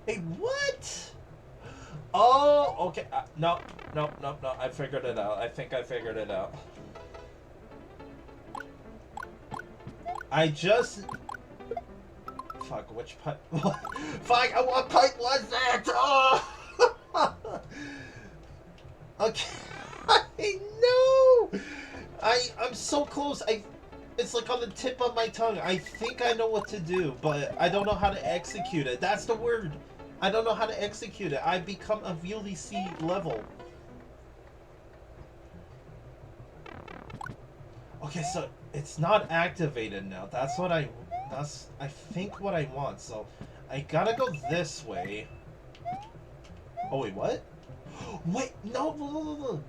Hey, what? Oh, okay. No. I figured it out. I think I figured it out. I just... Fuck, which pipe? Fuck, what pipe was that? Oh! Okay. No! No! I'm so close. It's like on the tip of my tongue. I think I know what to do, but I don't know how to execute it. That's the word. I don't know how to execute it. I become a VLC level. Okay, so it's not activated now. That's I think what I want. So I gotta go this way. Oh wait, what? Wait, no.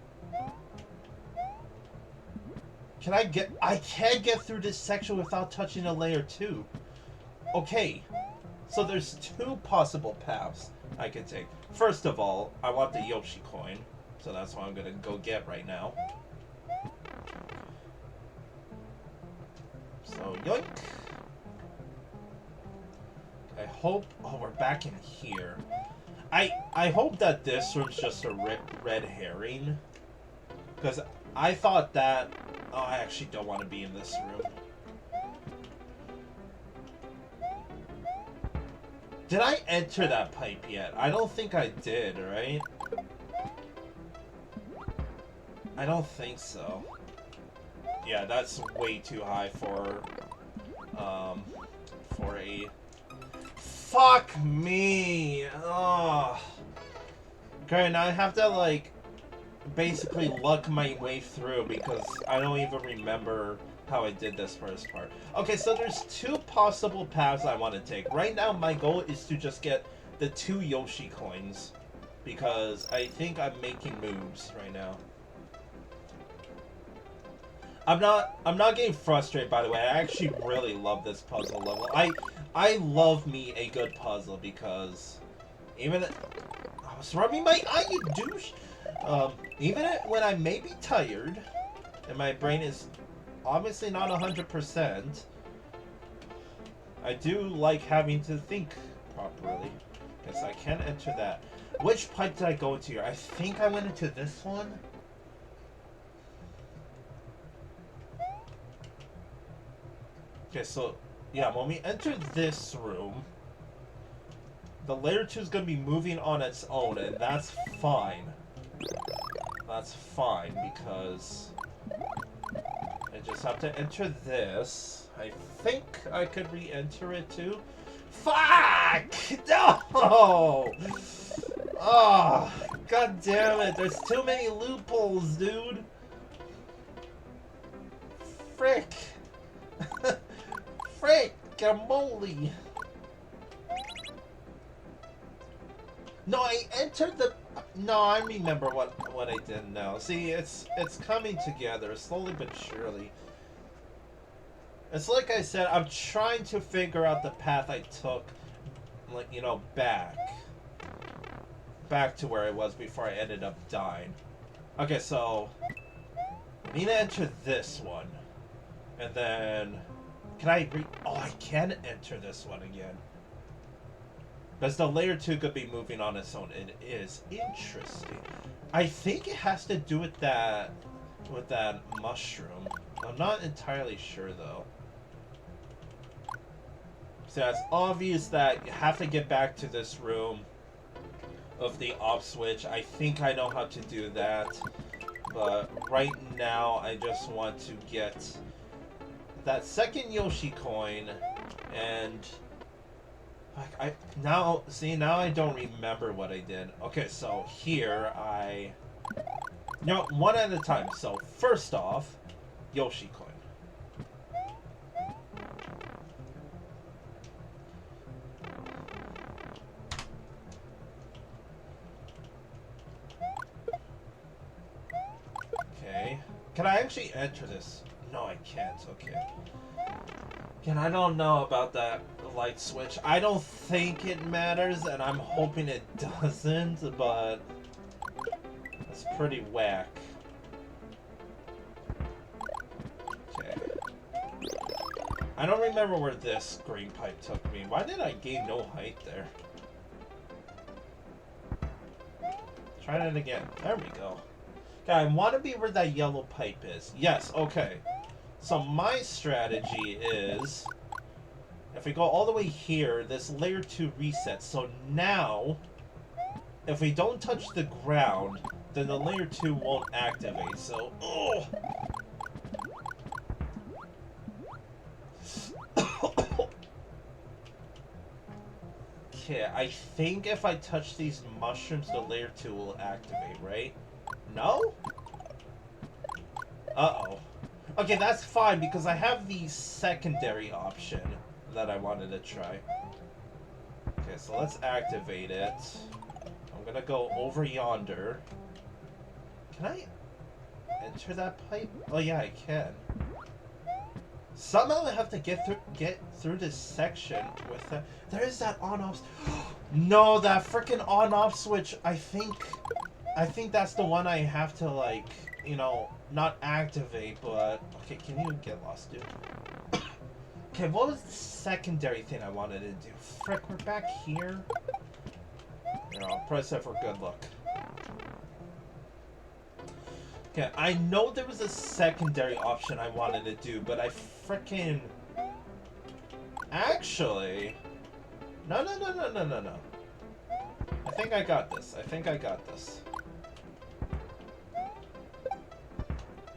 I can't get through this section without touching a layer 2. Okay. So there's 2 possible paths I could take. First of all, I want the Yoshi coin. So that's what I'm gonna go get right now. So, yoink. I hope... Oh, we're back in here. I hope that this room's just a red herring. Because I thought that... Oh, I actually don't want to be in this room. Did I enter that pipe yet? I don't think I did, right? I don't think so. Yeah, that's way too high for a... Fuck me! Oh. Okay, now I have to, like, basically luck my way through because I don't even remember how I did this first part. Okay, so there's 2 possible paths I want to take. Right now, my goal is to just get the 2 Yoshi coins because I think I'm making moves right now. I'm not getting frustrated, by the way. I actually really love this puzzle level. I love me a good puzzle because even I was rubbing my eye, you douche. Even when I may be tired and my brain is obviously not 100%, I do like having to think properly. Yes, I can enter that. Which pipe did I go into here? I think I went into this one. Okay, so, yeah, when we enter this room, the layer 2 is going to be moving on its own, and that's fine. That's fine, because I just have to enter this. I think I could re-enter it, too. Fuck! No! Oh, god damn it. There's too many loopholes, dude. Frick. Frick-a-moly. No, I entered the... No, I remember what I did now. See, it's coming together, slowly but surely. It's like I said, I'm trying to figure out the path I took, like, you know, back to where I was before I ended up dying. Okay, so I need to enter this one. And then... Can I Oh, I can enter this one again. Because the layer 2 could be moving on its own. It is interesting. I think it has to do with that mushroom. I'm not entirely sure though. So it's obvious that you have to get back to this room of the off switch. I think I know how to do that. But right now I just want to get that second Yoshi coin, and now I don't remember what I did. Okay, so here one at a time. So first off, Yoshi coin. Okay, can I actually enter this? No, I can't. Okay. Again, I don't know about that light switch. I don't think it matters, and I'm hoping it doesn't, but it's pretty whack. Okay. I don't remember where this green pipe took me. Why did I gain no height there? Try that again. There we go. Okay, I want to be where that yellow pipe is. Yes, okay. So my strategy is, if we go all the way here, this layer 2 resets. So now, if we don't touch the ground, then the layer 2 won't activate, so... Oh! Okay, I think if I touch these mushrooms, the layer 2 will activate, right? No? Uh-oh. Okay, that's fine, because I have the secondary option that I wanted to try. Okay, so let's activate it. I'm gonna go over yonder. Can I enter that pipe? Oh yeah, I can. Somehow I have to get through this section with that. There is that on-off. No, that freaking on-off switch. I think that's the one I have to, like, you know, not activate. But okay, can you get lost, dude? Okay, what was the secondary thing I wanted to do? Frick, we're back here. You know, I'll press it for good luck. Okay, I know there was a secondary option I wanted to do, but I frickin'... Actually... No. I think I got this.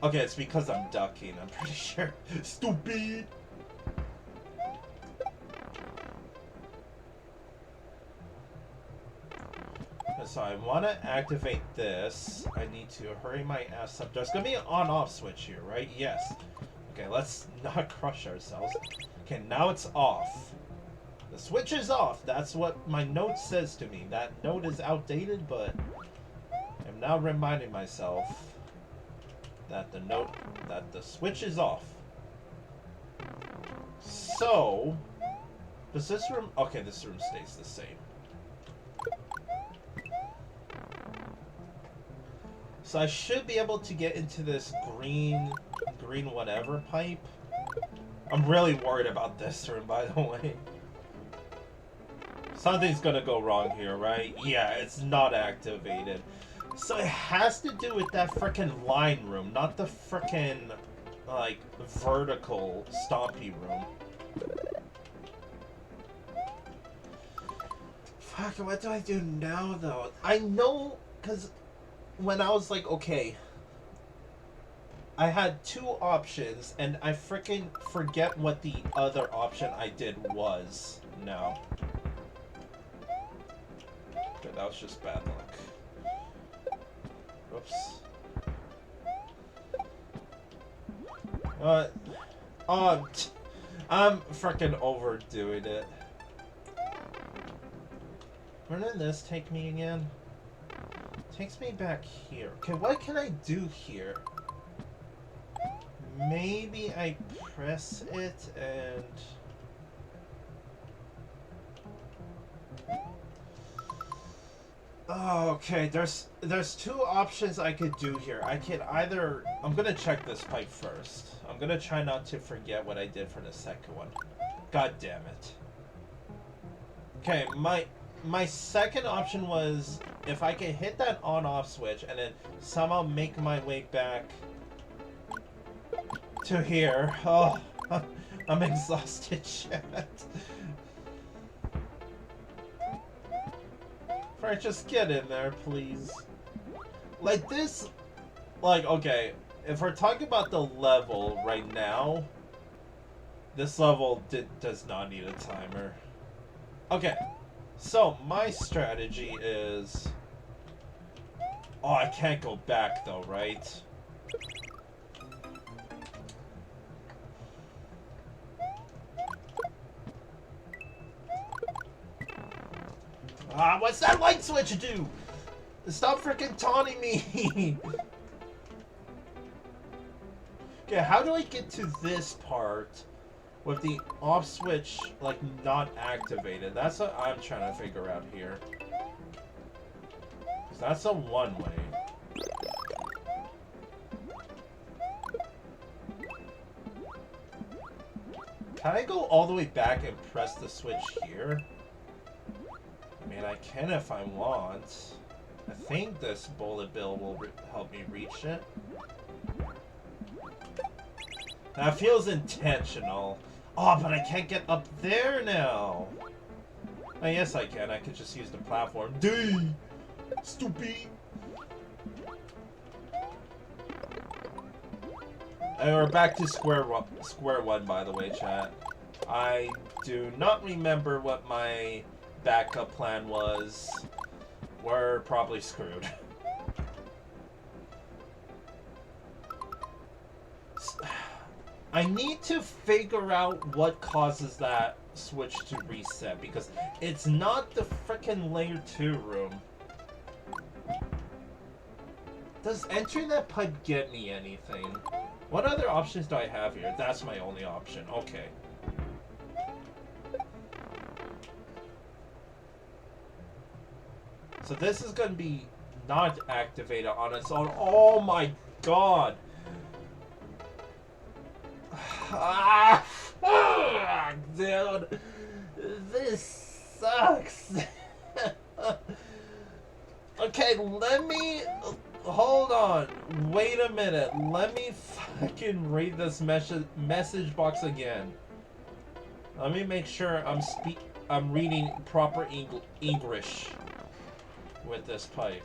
Okay, it's because I'm ducking, I'm pretty sure. Stupid! So I want to activate this. I need to hurry my ass up. There's going to be an on-off switch here, right? Yes. Okay, let's not crush ourselves. Okay, now it's off. The switch is off. That's what my note says to me. That note is outdated, but I'm now reminding myself that the switch is off. So, does this room... Okay, this room stays the same. So I should be able to get into this green whatever pipe. I'm really worried about this room, by the way. Something's gonna go wrong here, right? Yeah, it's not activated. So it has to do with that frickin' line room, not the frickin', like, vertical stompy room. Fuck, what do I do now, though? I know, because... When I was like, okay, I had two options, and I freaking forget what the other option I did was now. Okay, that was just bad luck. Whoops. I'm freaking overdoing it. Where did this take me again? Takes me back here. Okay, what can I do here? Maybe I press it and... Oh, okay, there's two options I could do here. I could either... I'm gonna check this pipe first. I'm gonna try not to forget what I did for the second one. God damn it. Okay, my second option was if I could hit that on-off switch and then somehow make my way back to here. Oh, I'm exhausted, chat. Alright, just get in there, please. Like this, like, okay, if we're talking about the level right now, this level does not need a timer. Okay. So, my strategy is... Oh, I can't go back though, right? Ah, what's that light switch do? Stop freaking taunting me! Okay, how do I get to this part with the off switch, like, not activated? That's what I'm trying to figure out here. That's a one-way. Can I go all the way back and press the switch here? I mean, I can if I want. I think this bullet bill will help me reach it. That feels intentional. Oh, but I can't get up there now. Oh, yes, I can. I could just use the platform. D! Stupid! And we're back to square one, by the way, chat. I do not remember what my backup plan was. We're probably screwed. I need to figure out what causes that switch to reset, because it's not the frickin' layer 2 room. Does entering that pipe get me anything? What other options do I have here? That's my only option. Okay. So this is going to be not activated on its own. Oh my god! Ah, fuck, dude! This sucks! Okay, let me... Hold on. Wait a minute. Let me fucking read this message box again. Let me make sure I'm reading proper English with this pipe.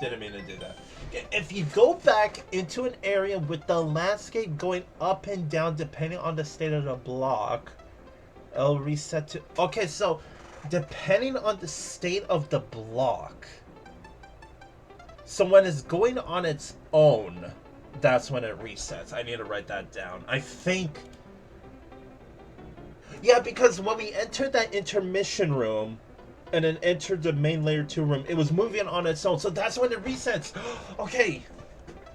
Didn't mean to do that. If you go back into an area with the landscape going up and down depending on the state of the block, it'll reset to... Okay, so depending on the state of the block, so when it's going on its own, that's when it resets. I need to write that down. I think... Yeah, because when we entered that intermission room and then entered the main layer 2 room, it was moving on its own, so that's when it resets. Okay,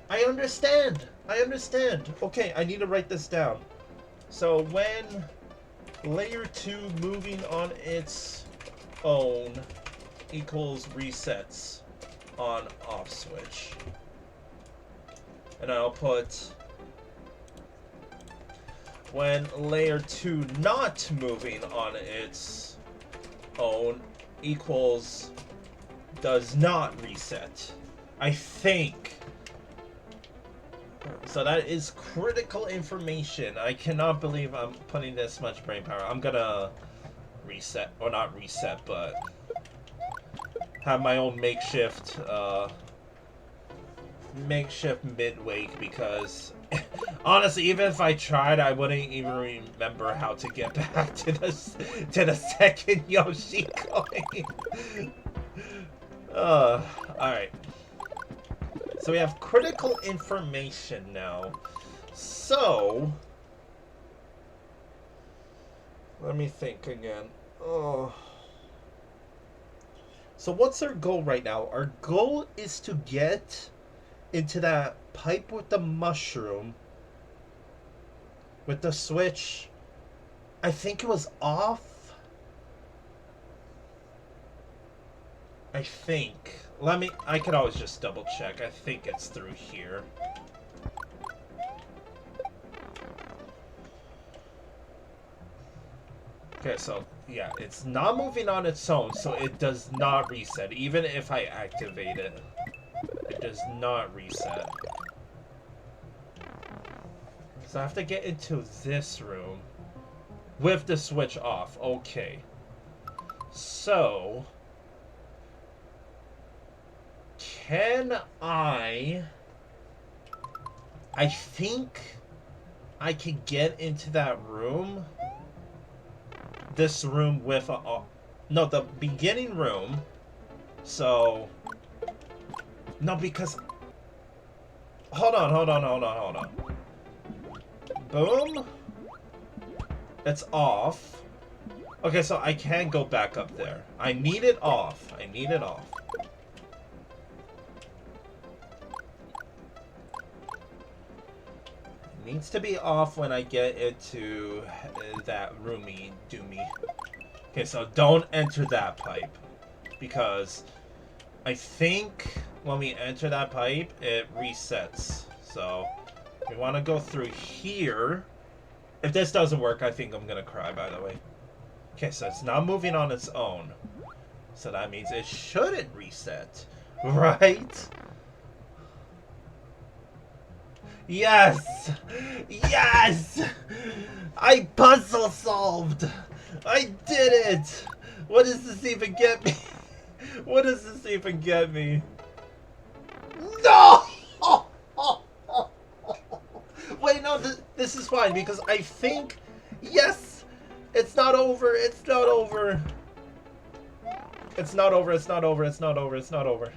I understand. I understand. Okay, I need to write this down. So when layer 2 moving on its own equals resets on off switch. And I'll put when layer 2 not moving on its own equals does not reset. I think. So that is critical information. I cannot believe I'm putting this much brain power. I'm gonna reset, or not reset, but have my own makeshift mid-wake, because honestly, even if I tried, I wouldn't even remember how to get back to the second Yoshi coin. Alright. So we have critical information now. So let me think again. Oh. So what's our goal right now? Our goal is to get into that pipe with the mushroom, with the switch. I think it was off. I think. I could always just double check. I think it's through here. Okay, so yeah, it's not moving on its own, so it does not reset. Even if I activate it, it does not reset. So I have to get into this room with the switch off. Okay. So can I think I can get into that room. This room with no, the beginning room. So no, because hold on. Boom. It's off. Okay, so I can go back up there. I need it off. Needs to be off when I get into that roomy doomy. Okay, so don't enter that pipe, because I think when we enter that pipe, it resets. So we want to go through here. If this doesn't work, I think I'm gonna cry, by the way. Okay, so it's not moving on its own, so that means it shouldn't reset, right? Yes! Yes! I puzzle solved! I did it! What does this even get me? What does this even get me? No! Wait, no, this is fine because I think... Yes! It's not over, it's not over. It's not over, it's not over, it's not over, it's not over.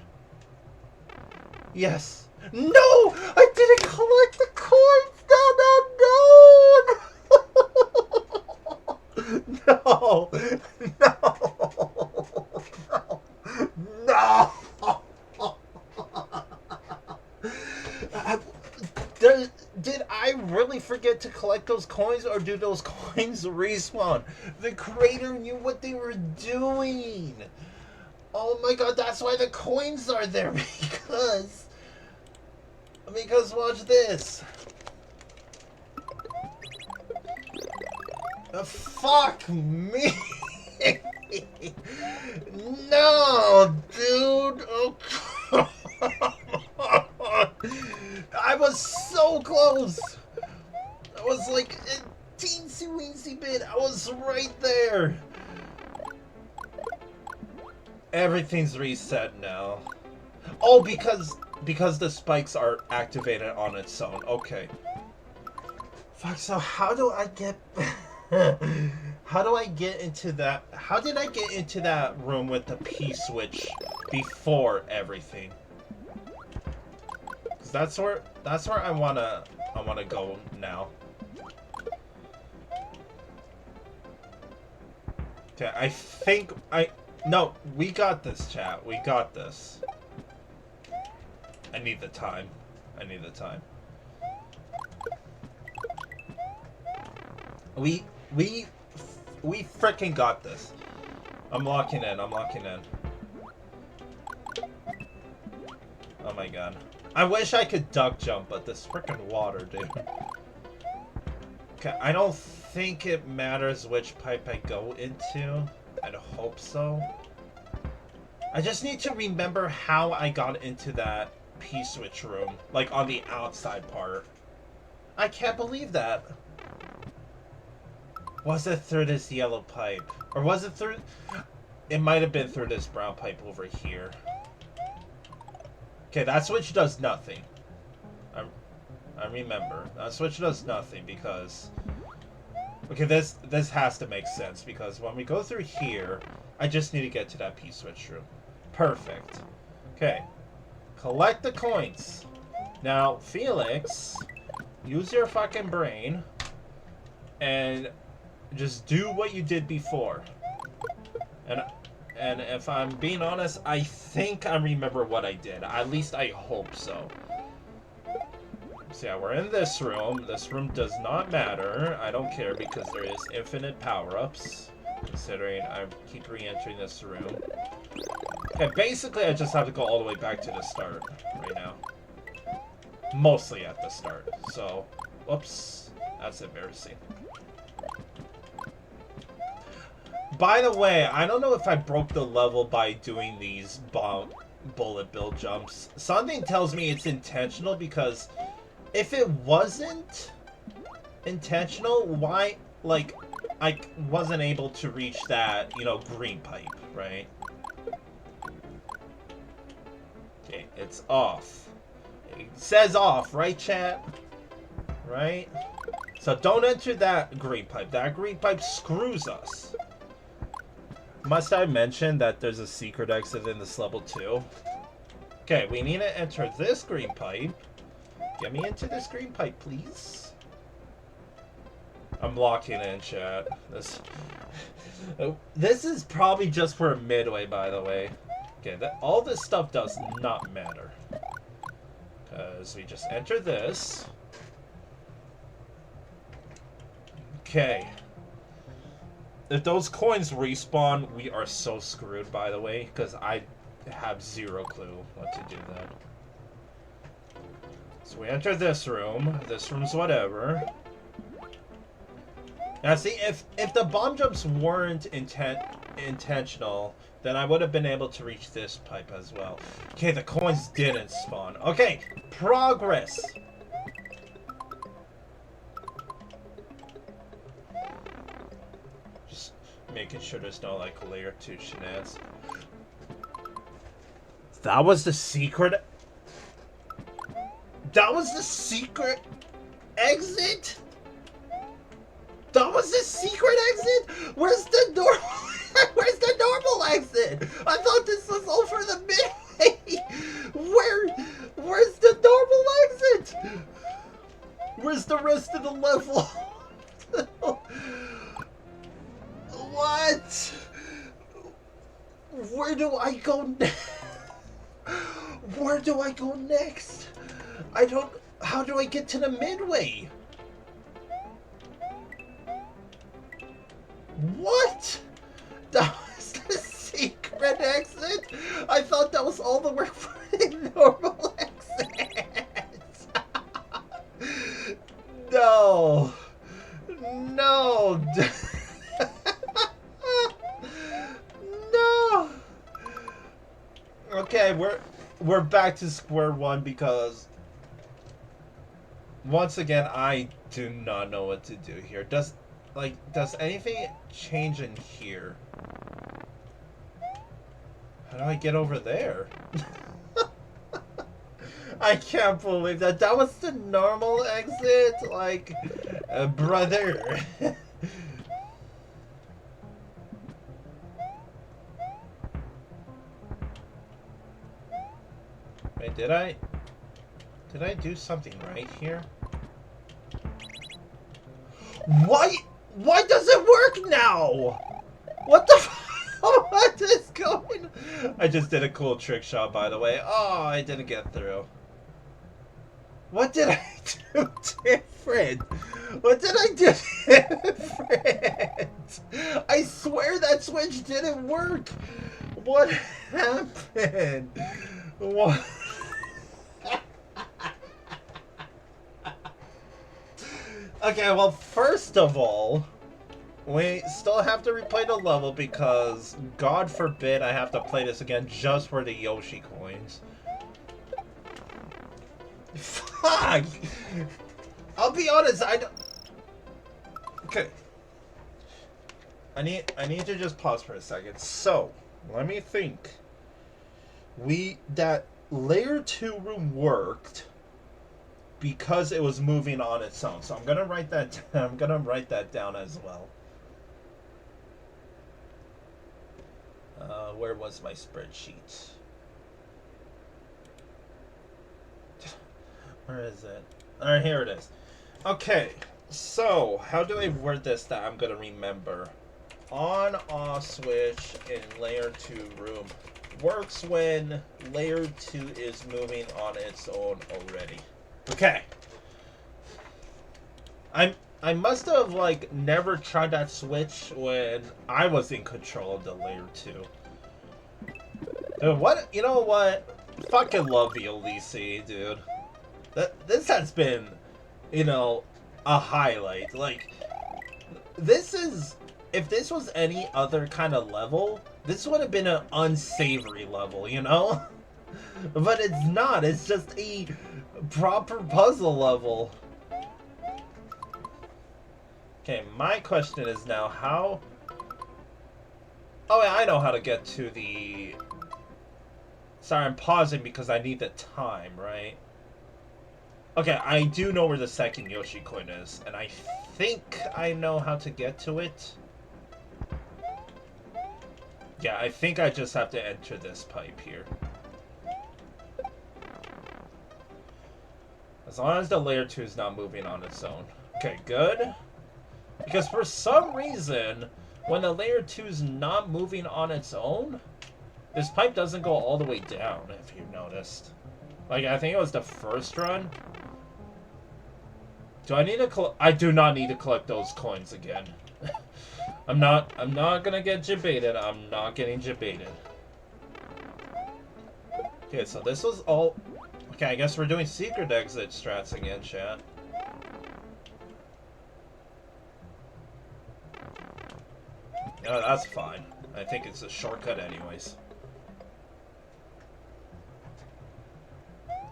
Yes. No! I didn't collect the coins! No, no, no! No! No! Did I really forget to collect those coins, or do those coins respawn? The creator knew what they were doing! Oh my god, that's why the coins are there, because watch this. Fuck me. No, dude. Oh, I was so close. I was like a teensy weensy bit. I was right there. Everything's reset now. Oh, because the spikes are activated on its own. Okay. Fuck, so how do I get... how do I get into that... How did I get into that room with the P-switch before everything? Because that's where I wanna go now. Okay, I think no, we got this, chat. We got this. I need the time. I need the time. We frickin' got this. I'm locking in. I'm locking in. Oh my god. I wish I could duck jump, but this frickin' water, dude. Okay, I don't think it matters which pipe I go into. I'd hope so. I just need to remember how I got into that P-switch room. Like, on the outside part. I can't believe that. Was it through this yellow pipe? Or was it through... It might have been through this brown pipe over here. Okay, that switch does nothing. I remember. That switch does nothing because... Okay, this has to make sense because when we go through here, I just need to get to that P-switch room. Perfect. Okay. Collect the coins. Now, Felix, use your fucking brain and just do what you did before. And if I'm being honest, I think I remember what I did. At least I hope so. So yeah, we're in this room. This room does not matter. I don't care because there is infinite power-ups. Considering I keep re-entering this room. Okay, basically I just have to go all the way back to the start right now. Mostly at the start. So, whoops. That's embarrassing. By the way, I don't know if I broke the level by doing these bullet bill jumps. Something tells me it's intentional because if it wasn't intentional, why, like, I wasn't able to reach that, you know, green pipe, right? Okay, it's off. It says off, right, chat? Right? So don't enter that green pipe. That green pipe screws us. Must I mention that there's a secret exit in this level too? Okay, we need to enter this green pipe. Get me into this green pipe, please. I'm locking in, chat. This is probably just for midway, by the way. Okay, all this stuff does not matter. Because we just enter this. Okay. If those coins respawn, we are so screwed, by the way, because I have zero clue what to do then. So we enter this room. This room's whatever. Now see, if the bomb jumps weren't intentional, then I would have been able to reach this pipe as well. Okay, the coins didn't spawn. Okay, progress! Just making sure there's no, like, layer 2 shenanigans. That was the secret. That was the secret exit? That was the secret exit? Where's the normal? Where's the normal exit? I thought this was over the midway. Where's the normal exit? Where's the rest of the level? What? Where do I go next? Where do I go next? I don't... How do I get to the midway? What? That was the secret exit? I thought that was all the work for the normal exit. No. No. No. Okay, we're back to square one because once again I do not know what to do here. Does anything change in here? How do I get over there? I can't believe that. That was the normal exit? Like, brother. Wait, did I do something right here? Why does it work now? What the what is going on? I just did a cool trick shot, by the way. Oh, I didn't get through. What did I do different? What did I do different? I swear that switch didn't work. What happened? What? Okay, well, first of all, we still have to replay the level because, God forbid, I have to play this again just for the Yoshi coins. Fuck! I'll be honest, I don't... Okay. I need to just pause for a second. So, let me think. That layer 2 room worked because it was moving on its own. So I'm gonna write that down. I'm gonna write that down as well. Where was my spreadsheet? Where is it? Alright, here it is. Okay, so how do I word this that I'm gonna remember? On off switch in layer 2 room works when layer 2 is moving on its own already. Okay. I must have like never tried that switch when I was in control of the layer 2. Dude, what? You know what? Fucking love VLDC, dude. This has been, you know, a highlight. Like, this is... If this was any other kind of level, this would have been an unsavory level, you know? But it's not. It's just a proper puzzle level. Okay, my question is now how... Oh, yeah, I know how to get to the... Sorry, I'm pausing because I need the time, right? Okay, I do know where the second Yoshi coin is, and I think I know how to get to it. Yeah, I think I just have to enter this pipe here. As long as the layer 2 is not moving on its own. Okay, good. Because for some reason, when the layer 2 is not moving on its own, this pipe doesn't go all the way down, if you noticed. Like, I think it was the first run. Do I need to I do not need to collect those coins again. I'm not gonna get jebaited. I'm not getting jebaited. Okay, so this was all... Okay, I guess we're doing secret exit strats again, chat. No, that's fine. I think it's a shortcut anyways.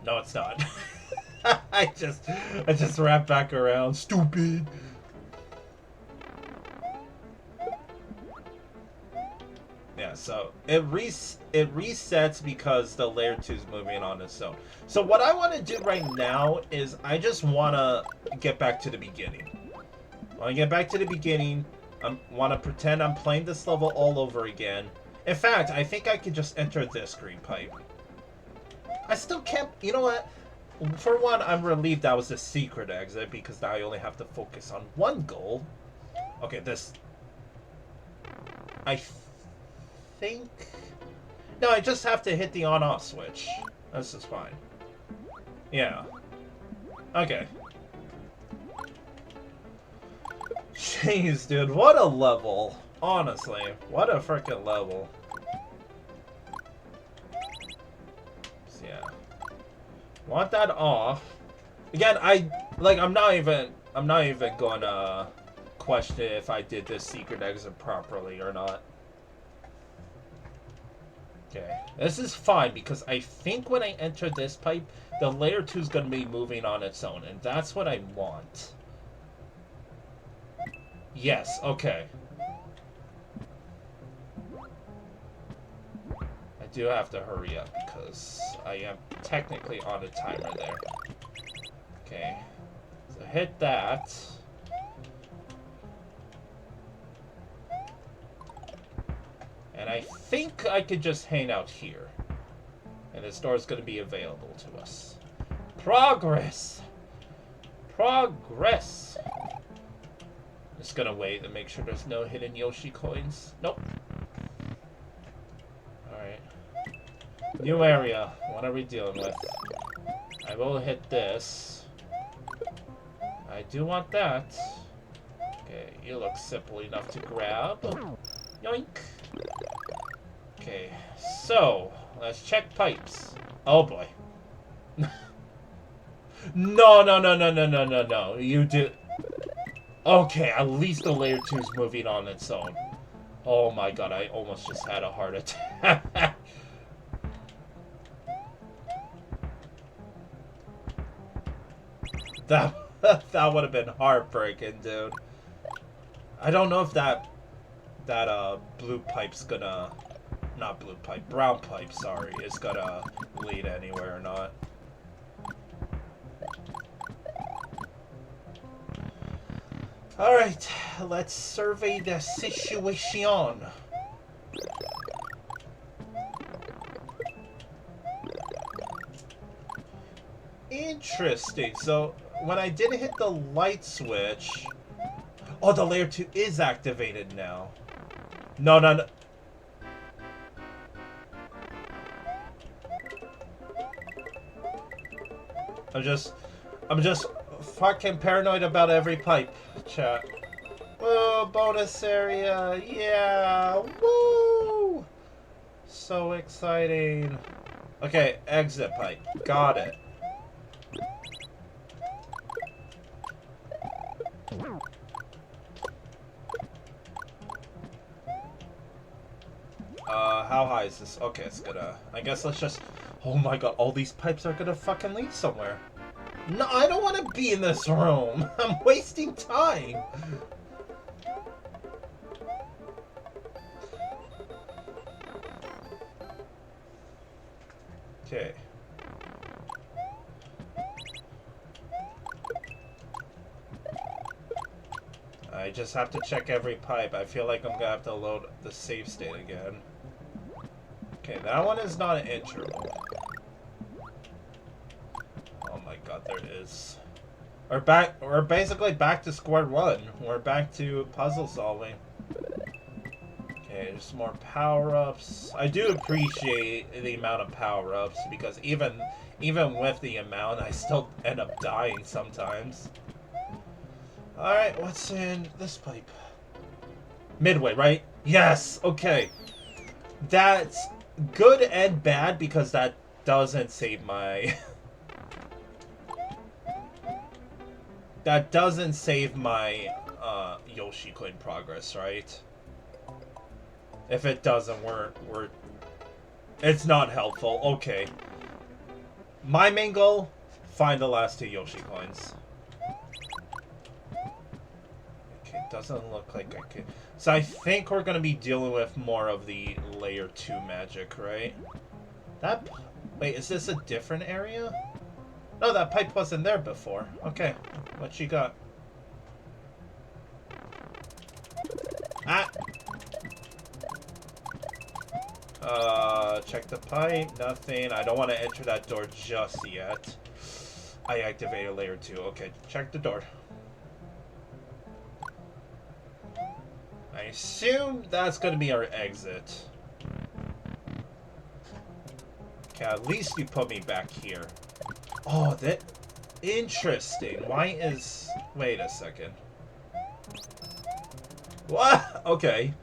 No, it's not. I just wrapped back around. Stupid. Yeah, so it resets because the layer 2 is moving on its own. So what I want to do right now is I just want to get back to the beginning. I want to get back to the beginning. I want to pretend I'm playing this level all over again. In fact, I think I could just enter this green pipe. I still can't... You know what? For one, I'm relieved that was the secret exit because now I only have to focus on one goal. Okay, this... I think... No, I just have to hit the on-off switch. This is fine. Yeah. Okay. Jeez, dude, what a level. Honestly, what a freaking level. So, yeah. Want that off. Again, I'm not even gonna question if I did this secret exit properly or not. Okay, this is fine because I think when I enter this pipe, the layer 2 is gonna be moving on its own, and that's what I want. Yes, okay. I do have to hurry up because I am technically on a timer there. Okay, so hit that. And I think I could just hang out here. And this door is going to be available to us. Progress! Progress! Just gonna wait and make sure there's no hidden Yoshi coins. Nope. Alright. New area. What are we dealing with? I will hit this. I do want that. Okay, you look simple enough to grab. Yoink! Okay, so, let's check pipes. Oh boy. No. You do... Okay, at least the layer 2 is moving on its own. Oh my god, I almost just had a heart attack. That would have been heartbreaking, dude. I don't know if that blue pipe's gonna... Not blue pipe, brown pipe, sorry, is gonna lead anywhere or not. Alright, let's survey the situation. Interesting. So, when I didn't hit the light switch... Oh, the layer 2 is activated now. No. I'm just fucking paranoid about every pipe, chat. Whoa, bonus area, yeah, woo! So exciting. Okay, exit pipe, got it. How high is this? Okay, it's gonna... I guess let's just... Oh my god, all these pipes are gonna fucking lead somewhere. No, I don't want to be in this room. I'm wasting time. Okay. I just have to check every pipe. I feel like I'm gonna have to load the save state again. Okay, that one is not an interval. Oh my god, there it is. We're basically back to square one. We're back to puzzle solving. Okay, there's more power-ups. I do appreciate the amount of power-ups because even with the amount, I still end up dying sometimes. Alright, what's in this pipe? Midway, right? Yes! Okay. That's good and bad because that doesn't save my... that doesn't save my Yoshi coin progress, right? If it doesn't, it's not helpful. Okay. My main goal, find the last 2 Yoshi coins. Okay, doesn't look like I could. So I think we're gonna be dealing with more of the layer 2 magic, right? That... Wait, is this a different area? No, that pipe wasn't there before. Okay, what you got? Ah! Check the pipe. Nothing. I don't want to enter that door just yet. I activated layer 2. Okay, check the door. I assume that's going to be our exit. Okay, at least you put me back here. Oh, that... Interesting. Why is... Wait a second. What? Okay.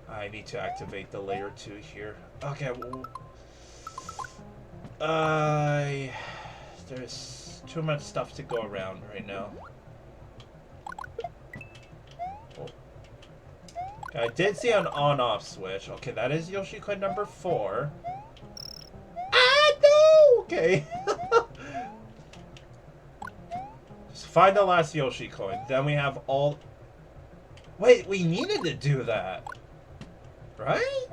I need to activate the layer 2 here. Okay, well... There's too much stuff to go around right now. Oh. I did see an on-off switch. Okay, that is Yoshi coin number 4. Ah, no! Okay. Just find the last Yoshi coin. Then we have all... Wait, we needed to do that. Right?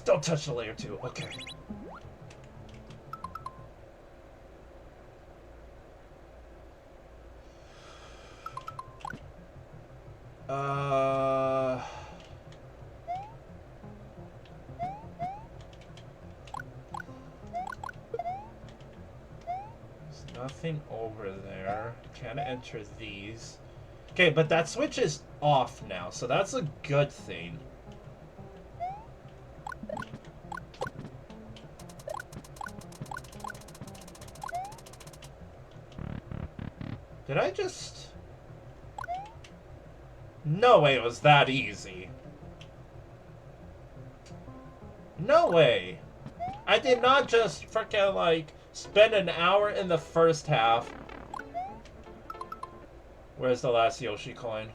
Don't touch the layer 2. Okay. There's nothing over there. Can't enter these. Okay, but that switch is off now, so that's a good thing. Did I just... No way it was that easy. No way. I did not just freaking, like, spend an hour in the first half. Where's the last Yoshi coin?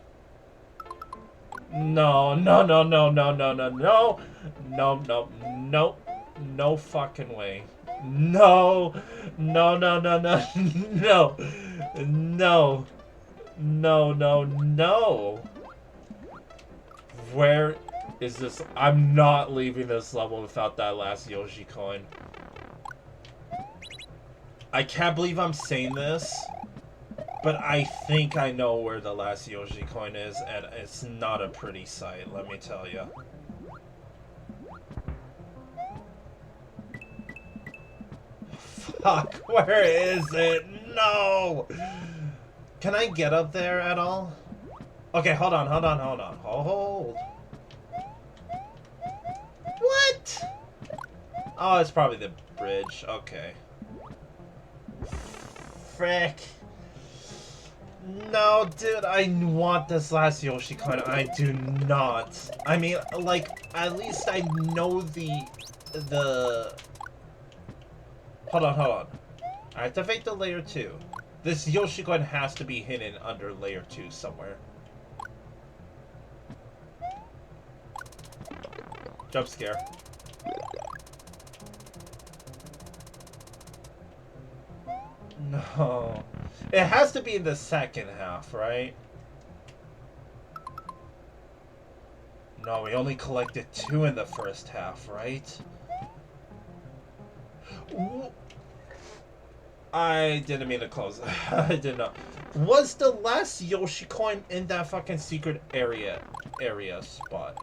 No, no, no, no, no, no, no, no. No, no, no. No fucking way. No. No, no, no, no, no. No. No, no, no. Where is this? I'm not leaving this level without that last Yoshi coin. I can't believe I'm saying this, but I think I know where the last Yoshi coin is, and it's not a pretty sight, let me tell you. Fuck, where is it? No! Can I get up there at all? Okay, hold on, hold on, hold on. Hold. What? Oh, it's probably the bridge. Okay. Frick. No, dude, I want this last Yoshi coin. I do not. I mean, like, at least I know the... Hold on, hold on. Activate the layer 2. This Yoshi coin has to be hidden under layer 2 somewhere. Jump scare. No. It has to be in the second half, right? No, we only collected 2 in the first half, right? I didn't mean to close. I did not. Was the last Yoshi coin in that fucking secret area spot?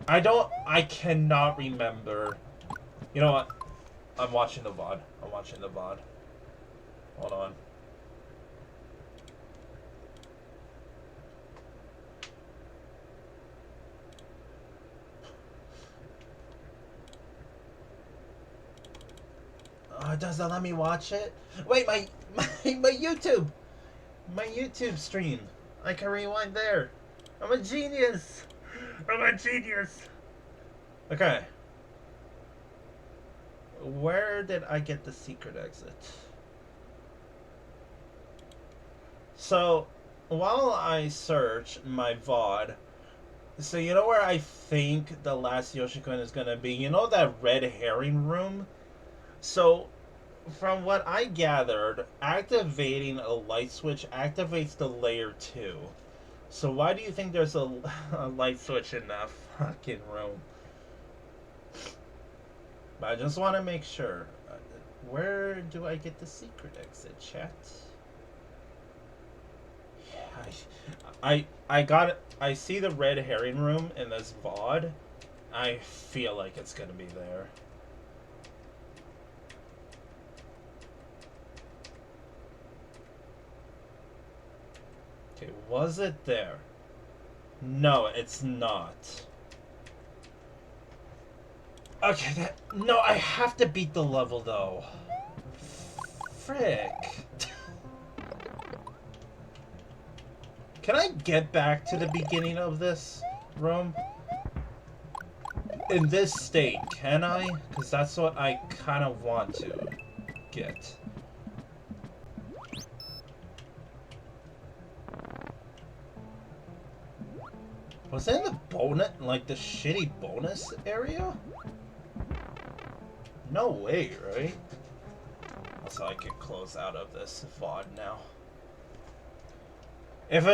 I cannot remember. You know what? I'm watching the VOD. I'm watching the VOD. Hold on. Oh, does that let me watch it? Wait, my YouTube! My YouTube stream. I can rewind there. I'm a genius! I'm a genius! Okay. Where did I get the secret exit? So, while I search my VOD, so you know where I think the last Yoshi coin is gonna be? You know that red herring room? So, from what I gathered, activating a light switch activates the layer 2. So why do you think there's a light switch in that fucking room? But I just want to make sure. Where do I get the secret exit, chat? Yeah, I got it. I see the red herring room in this VOD. I feel like it's gonna be there. Okay, was it there? No, it's not. Okay, no, I have to beat the level though. Frick. Can I get back to the beginning of this room? In this state, can I? Because that's what I kind of want to get. Was it in the bonus, like the shitty bonus area? No way, right? Also, I can close out of this VOD now. If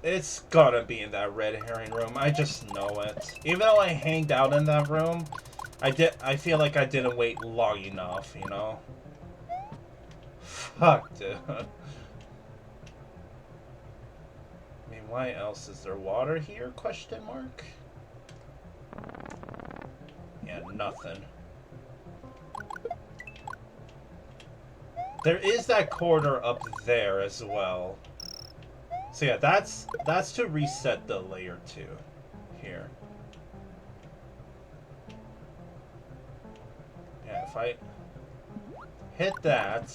it's gotta be in that red herring room. I just know it. Even though I hanged out in that room, I feel like I didn't wait long enough, you know? Fuck, dude. I mean, why else is there water here? Question mark. Yeah, nothing. There is that corridor up there as well. So yeah, that's to reset the layer 2 here. Yeah, if I hit that,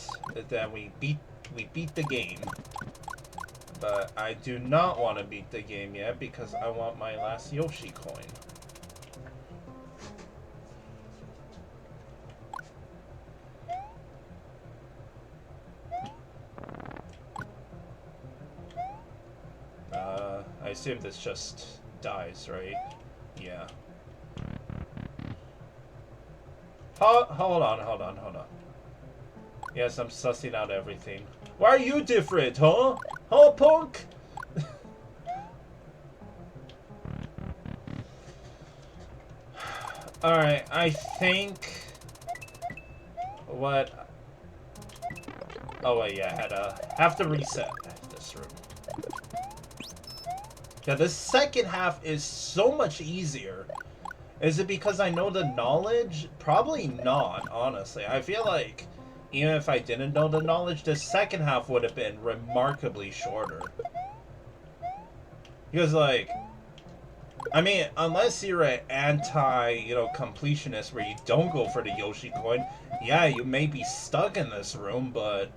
then we beat the game. But I do not want to beat the game yet because I want my last Yoshi coin. I assume this just dies, right? Yeah. Hold on. Yes, I'm sussing out everything. Why are you different, huh? Huh, punk? Alright, I think... What... Oh wait, yeah, I have to reset this room. Yeah, the second half is so much easier. Is it because I know the knowledge? Probably not, honestly. I feel like even if I didn't know the knowledge, the second half would have been remarkably shorter. Because, like, I mean, unless you're an completionist where you don't go for the Yoshi coin, yeah, you may be stuck in this room, but...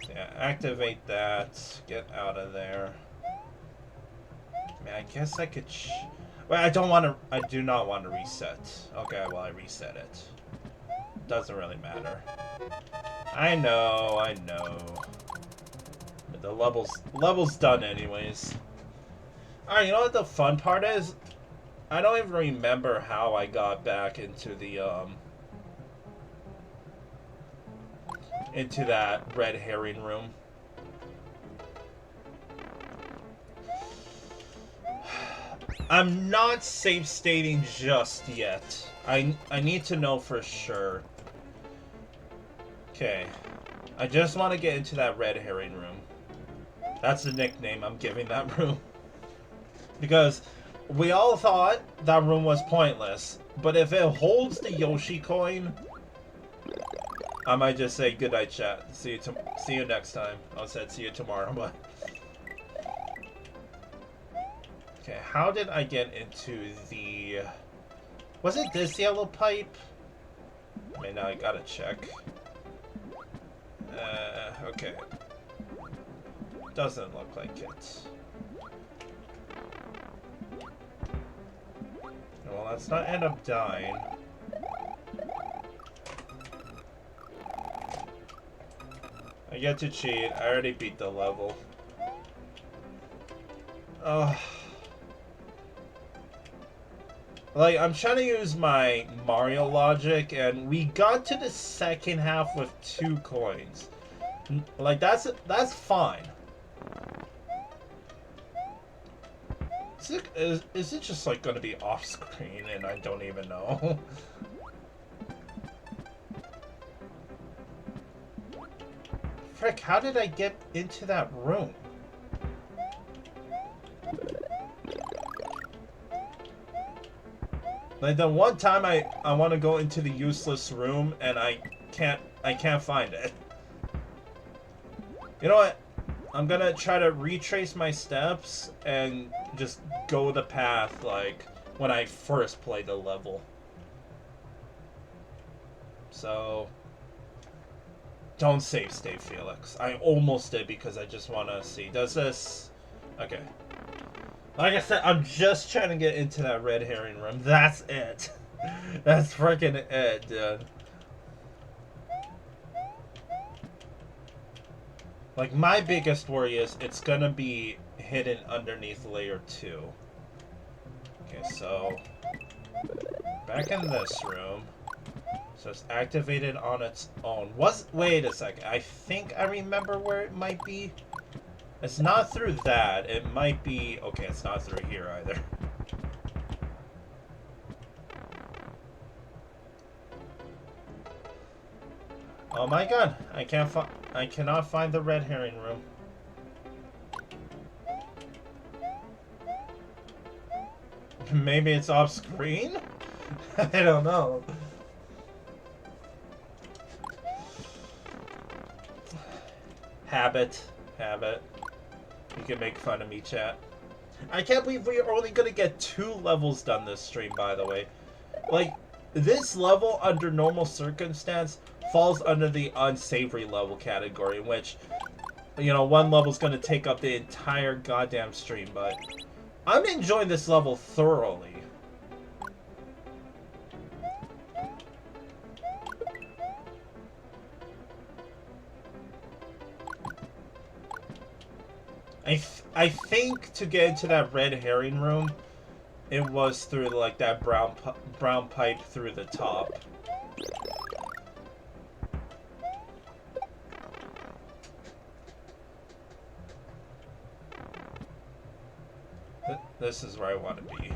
Yeah, activate that. Get out of there. I mean, I guess I could... Well, I do not want to reset. Okay, well, I reset it. Doesn't really matter. I know. But the level's done anyways. Alright, you know what the fun part is? I don't even remember how I got back into the, into that red herring room. I'm not safe stating just yet. I need to know for sure. Okay. I just want to get into that red herring room. That's the nickname I'm giving that room. Because we all thought that room was pointless. But if it holds the Yoshi coin, I might just say good night, chat. See you next time. I said see you tomorrow, but... Okay, how did I get into the... Was it this yellow pipe? I mean, now I gotta check. Okay. Doesn't look like it. Well, let's not end up dying. I get to cheat. I already beat the level. Ugh. Like, I'm trying to use my Mario logic, and we got to the second half with 2 coins. Like, that's fine. Is it just, like, gonna be off-screen, and I don't even know? Frick, how did I get into that room? Like, the one time I want to go into the useless room, and I can't find it. You know what? I'm gonna try to retrace my steps and just go the path, like, when I first played the level. So, don't save state, Felix. I almost did because I just want to see. Does this... Okay. Like I said, I'm just trying to get into that red herring room. That's it. That's freaking it, dude. Like, my biggest worry is it's gonna be hidden underneath layer 2. Okay, so... back in this room. So it's activated on its own. Wait a second. I think I remember where it might be. It's not through that. It might be... Okay, it's not through here either. Oh my god. I cannot find the red herring room. Maybe it's off screen? I don't know. Habit. You can make fun of me, chat. I can't believe we're only gonna get 2 levels done this stream, by the way. Like, this level, under normal circumstance, falls under the unsavory level category, in which, you know, 1 level's gonna take up the entire goddamn stream, but I'm enjoying this level thoroughly. I think to get into that red herring room, it was through, like, that brown pipe through the top. This is where I want to be.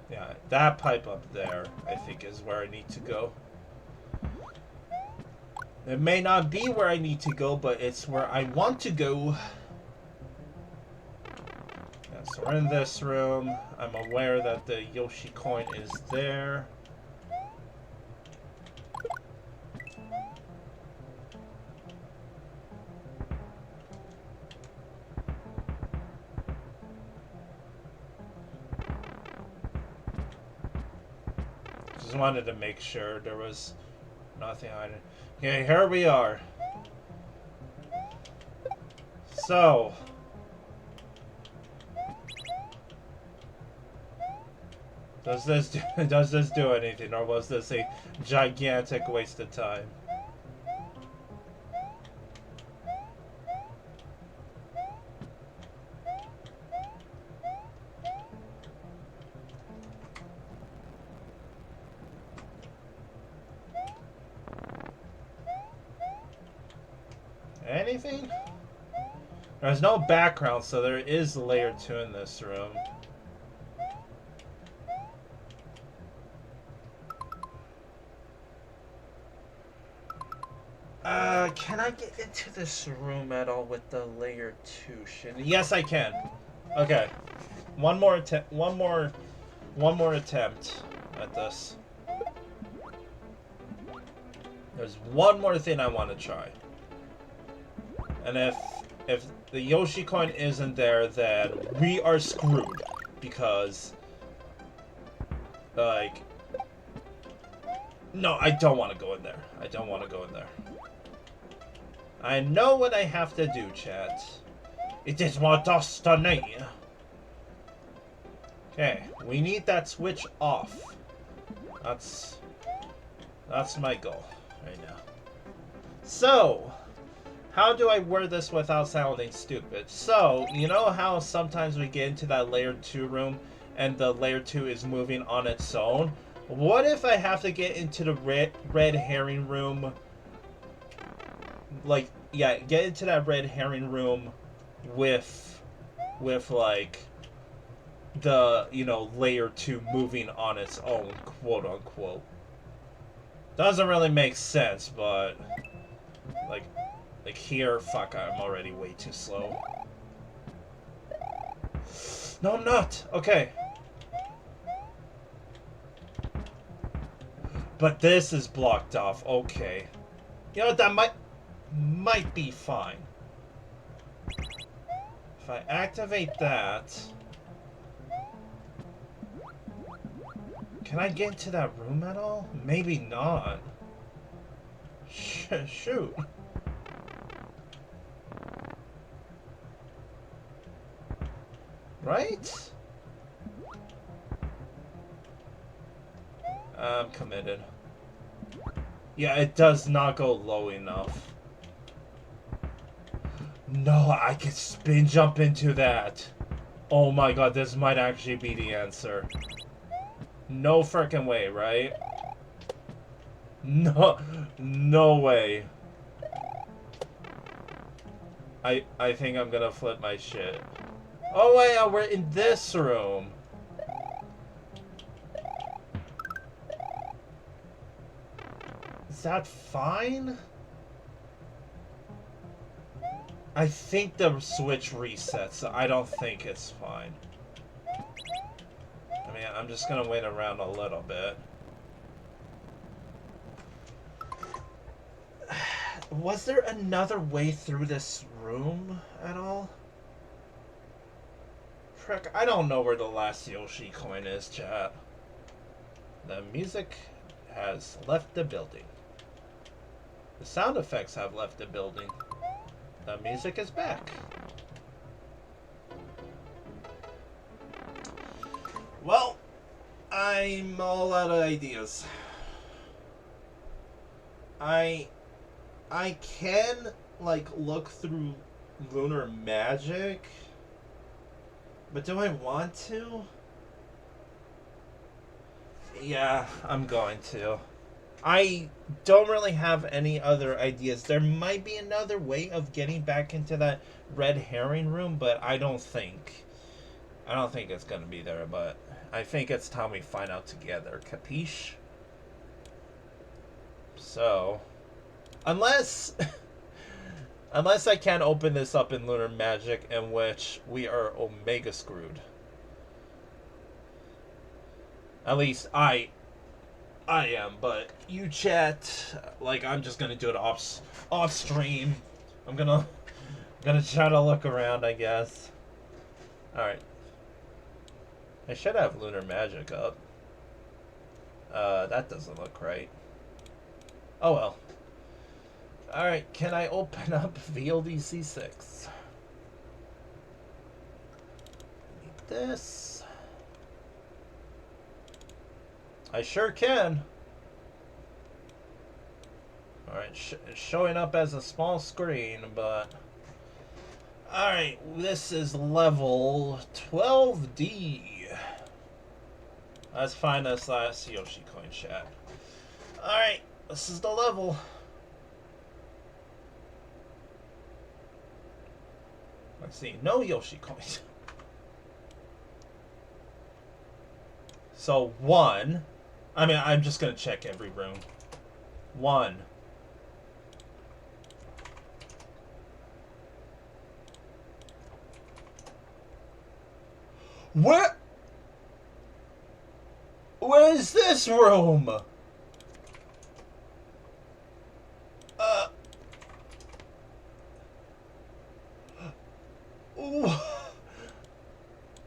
Yeah, that pipe up there, I think, is where I need to go. It may not be where I need to go, but it's where I want to go. Yeah, so we're in this room. I'm aware that the Yoshi coin is there. Just wanted to make sure there was nothing on it. Okay, here we are. So, does this do anything, or was this a gigantic waste of time? Anything? There's no background, so there is layer 2 in this room. Can I get into this room at all with the layer 2 shit? Yes, I can. Okay. One more attempt at this. There's one more thing I want to try. And if the Yoshi coin isn't there, then we are screwed. Because, like... No, I don't want to go in there. I don't want to go in there. I know what I have to do, chat. It is my destiny. Okay, we need that switch off. That's my goal right now. So, How do I word this without sounding stupid? So, you know how sometimes we get into that layer 2 room and the layer 2 is moving on its own? What if I have to get into the red herring room? Like, yeah, get into that red herring room with like, the, you know, layer 2 moving on its own, quote unquote. Doesn't really make sense, but like here, fuck, I'm already way too slow. No, I'm not. Okay. But this is blocked off. Okay. You know what, that might be fine. If I activate that, can I get into that room at all? Maybe not. Shoot. Right? I'm committed. Yeah, it does not go low enough. No, I can spin jump into that. Oh my god, this might actually be the answer. No frickin' way, right? No way. I think I'm gonna flip my shit. Oh wait, we're in this room. Is that fine? I think the switch resets, so I don't think it's fine. I mean, I'm just gonna wait around a little bit. Was there another way through this room at all? Frick, I don't know where the last Yoshi coin is, chat. The music has left the building. The sound effects have left the building. The music is back. Well, I'm all out of ideas. I can, like, look through lunar magic, but do I want to? Yeah, I'm going to. I don't really have any other ideas. There might be another way of getting back into that red herring room, but I don't think it's gonna be there, but I think it's time we find out together. Capiche? So, unless I can't open this up in lunar magic, in which we are omega screwed. At least I am, but you chat, like, I'm just gonna do it off stream. I'm gonna try to look around, I guess. Alright. I should have lunar magic up. That doesn't look right. Oh well. Alright, can I open up VLDC 6? Need this. I sure can. Alright, it's showing up as a small screen, but... Alright, this is level 12D. Let's find this last Yoshi coin, chat. Alright, this is the level. Let's see, no Yoshi coins. So, 1. I mean, I'm just gonna check every room. 1. Where is this room?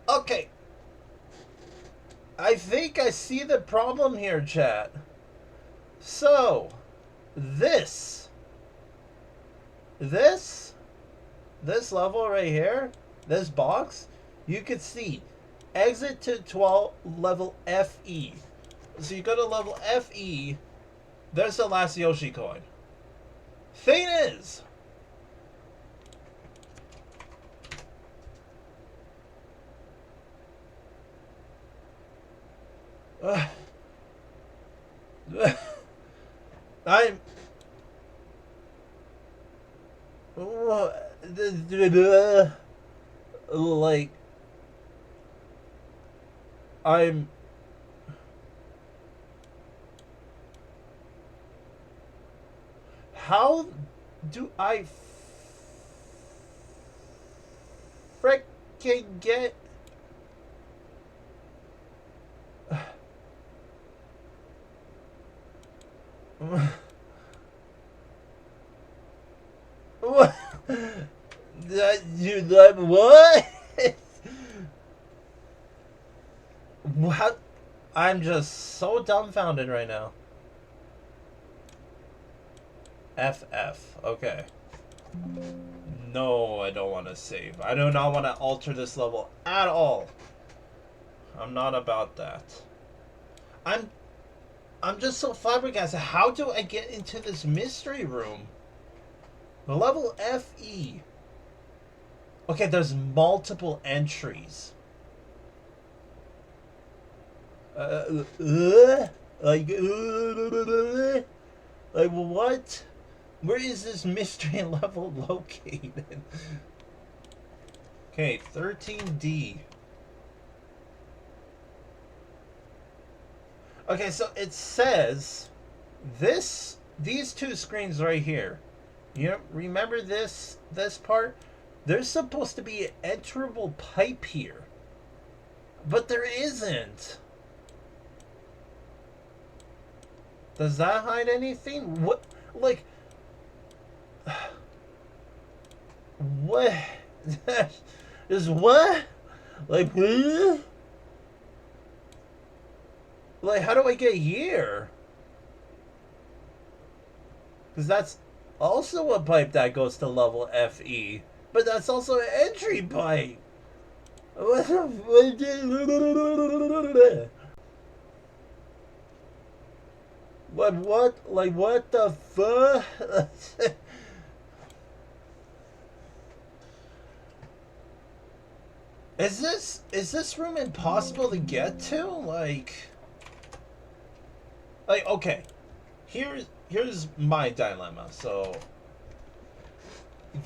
Okay. I think I see the problem here, chat. So, this level right here, this box, you could see exit to 12 level FE. So you go to level FE, there's the last Yoshi coin. Thing is, I'm like I'm how do I frickin' get what? What? What? I'm just so dumbfounded right now. FF. Okay. No, I don't want to save. I do not want to alter this level at all. I'm not about that. I'm just so flabbergasted. How do I get into this mystery room? Level FE. Okay, there's multiple entries. Like what? Where is this mystery level located? Okay, 13D. Okay, so it says these two screens right here. You remember this part? There's supposed to be an enterable pipe here. But there isn't. Does that hide anything? What? Like... What? Is what? Like... Like, how do I get here? Because that's also a pipe that goes to level FE. But that's also an entry pipe. What the... What? Like, what the fuck? Is this room impossible to get to? Like, okay. Here's my dilemma. So,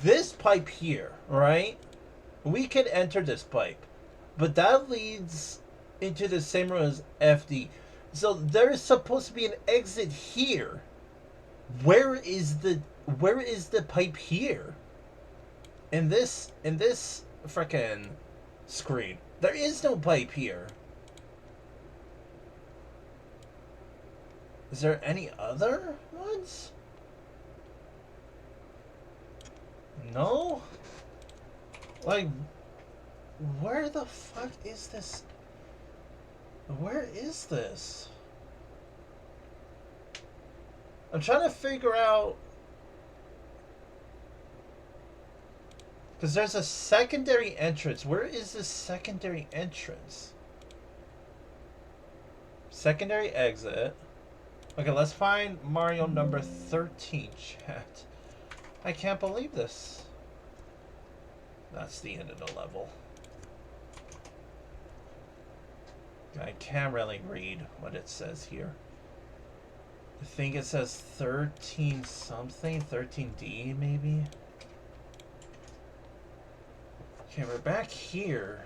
this pipe here, right? We could enter this pipe, but that leads into the same room as FD. So there's supposed to be an exit here. Where is the pipe here? In this frickin' screen, there is no pipe here. Is there any other ones? No? Like, where the fuck is this? Where is this? I'm trying to figure out... Because there's a secondary entrance. Where is this secondary entrance? Secondary exit. Okay, let's find Mario number 13, chat. I can't believe this. That's the end of the level. I can't really read what it says here. I think it says 13 something, 13D maybe. Okay, we're back here.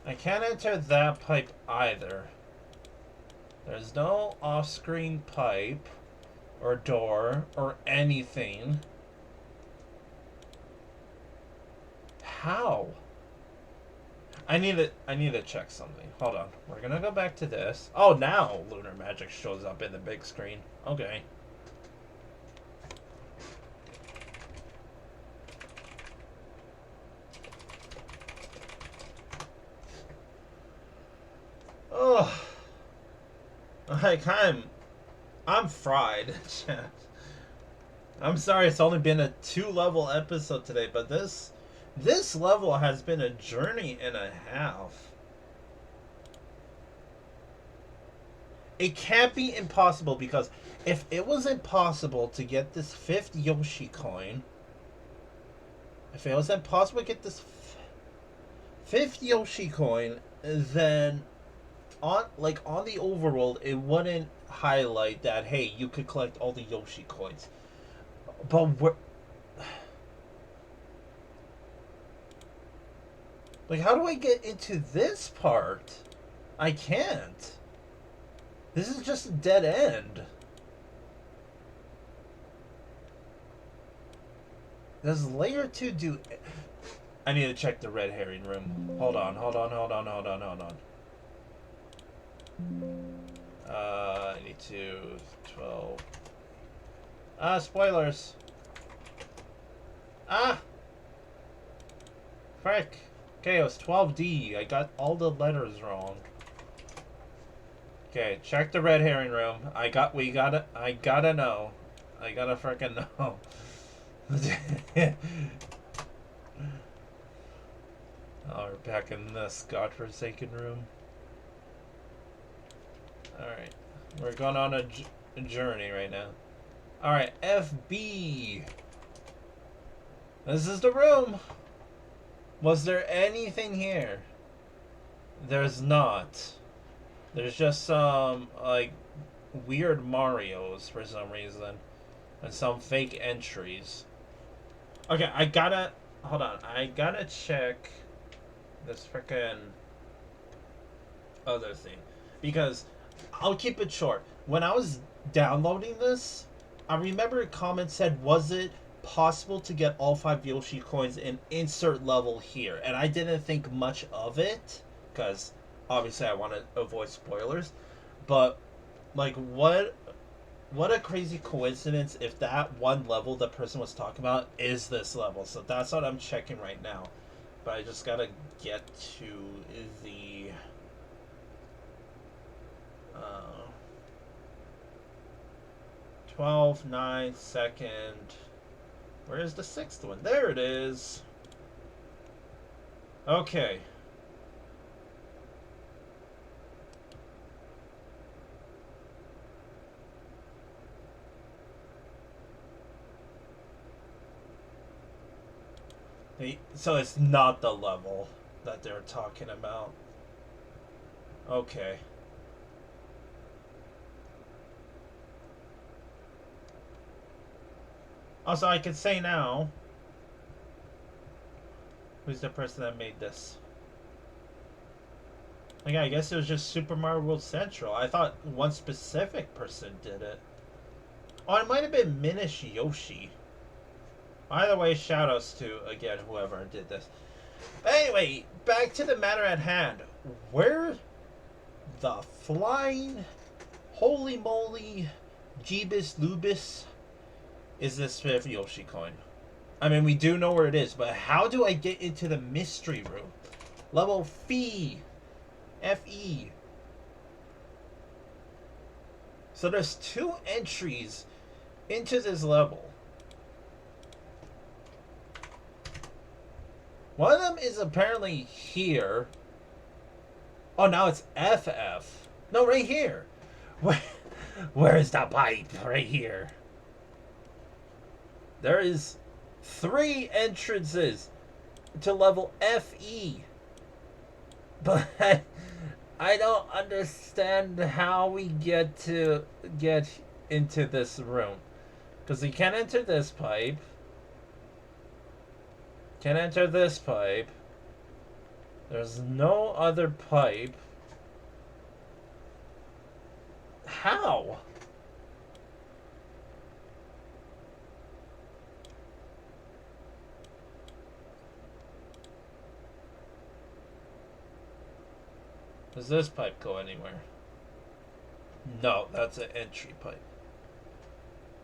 I can't enter that pipe either. There's no off-screen pipe or door or anything. How? I need to check something. Hold on. We're gonna go back to this. Oh, now Lunar Magic shows up in the big screen. Okay. Oh. Like, I'm fried. I'm sorry it's only been a 2-level episode today, but this level has been a journey and a half. It can't be impossible, because if it was impossible to get this 5th Yoshi coin, if it was impossible to get this 5th Yoshi coin, then on the overworld, it wouldn't highlight that, hey, you could collect all the Yoshi coins. But like, how do I get into this part? I can't. This is just a dead end. Does layer 2 do... I need to check the red herring room. Hold on. I need to... 12... spoilers. Frick. Okay, it was 12D. I got all the letters wrong. Okay, check the red herring room. I gotta know. I gotta frickin' know. Oh, we're back in this godforsaken room. Alright. We're going on a journey right now. Alright, FB. This is the room. Was there anything here? There's not. There's just some, like, weird Marios for some reason. And some fake entries. Okay, hold on. I gotta check this frickin' other thing. Because, I'll keep it short. When I was downloading this, I remember a comment said, was it possible to get all 5 Yoshi coins in insert level here? And I didn't think much of it, because obviously I want to avoid spoilers. But, like, what a crazy coincidence if that one level the person was talking about is this level. So that's what I'm checking right now. But I just gotta get to the 12, 9, 2nd. Where is the 6th one? There it is. Okay. So it's not the level that they're talking about. Okay. Also, I could say now, who's the person that made this? Like, I guess it was just Super Mario World Central. I thought one specific person did it. Oh, it might have been Minish Yoshi. Either way, shoutouts to, again, whoever did this. But anyway, back to the matter at hand. Where the flying, holy moly, Jeebus Lubus is this 5th Yoshi coin? I mean, we do know where it is, but how do I get into the mystery room? Level F-E. So there's 2 entries into this level. One of them is apparently here. Oh, now it's FF. No, right here. Where's the pipe? Right here. There is 3 entrances to level FE. But I don't understand how we get into this room. Because we can't enter this pipe. Can't enter this pipe. There's no other pipe. How? Does this pipe go anywhere? No, that's an entry pipe.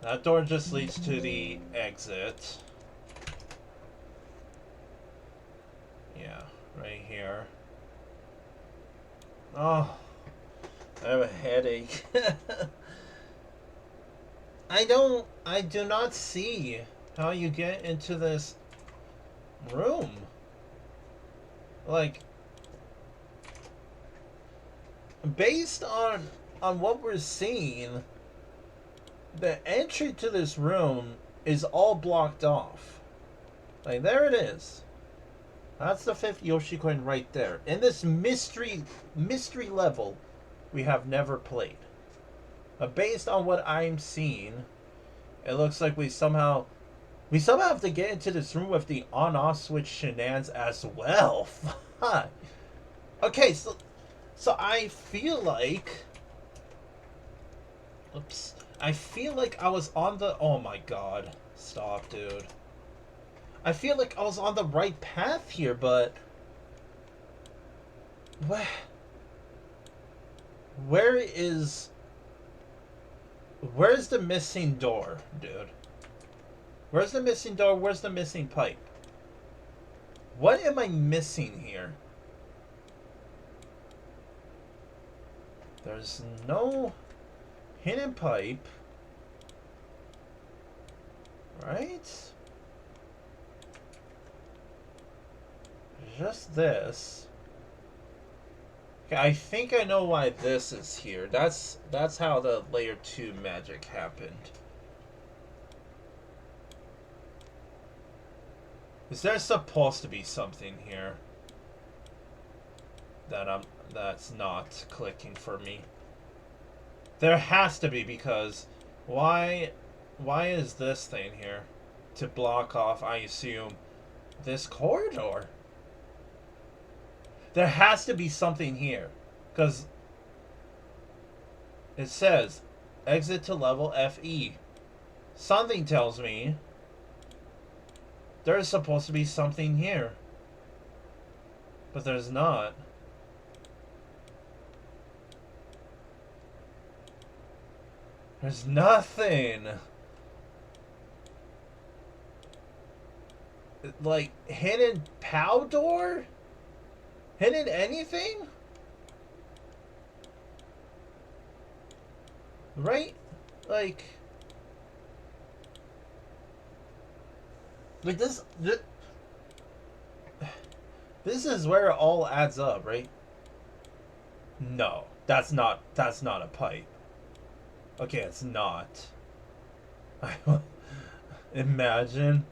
That door just leads to the exit. Yeah, right here. Oh, I have a headache. I do not see how you get into this room. Like, based on on what we're seeing, the entry to this room is all blocked off. Like, there it is. That's the 5th Yoshi coin right there. In this mystery level we have never played. But based on what I'm seeing, it looks like we somehow have to get into this room with the on-off switch shenanigans as well. Fuck. Okay, so I feel like... Oops. I feel like I was on the... Oh my god. Stop, dude. I feel like I was on the right path here, but... Where's the missing door, dude? Where's the missing door? Where's the missing pipe? What am I missing here? There's no hidden pipe. Right? Just this. Okay, I think I know why this is here. That's how the layer 2 magic happened. Is there supposed to be something here that's not clicking for me? There has to be, because why is this thing here to block off, I assume, this corridor? There has to be something here, because it says exit to level FE. Something tells me there's supposed to be something here, but there's not. There's nothing. Like, hidden POW door? Hidden anything? Right? Like this is where it all adds up, right? No, that's not a pipe. Okay, it's not. Imagine.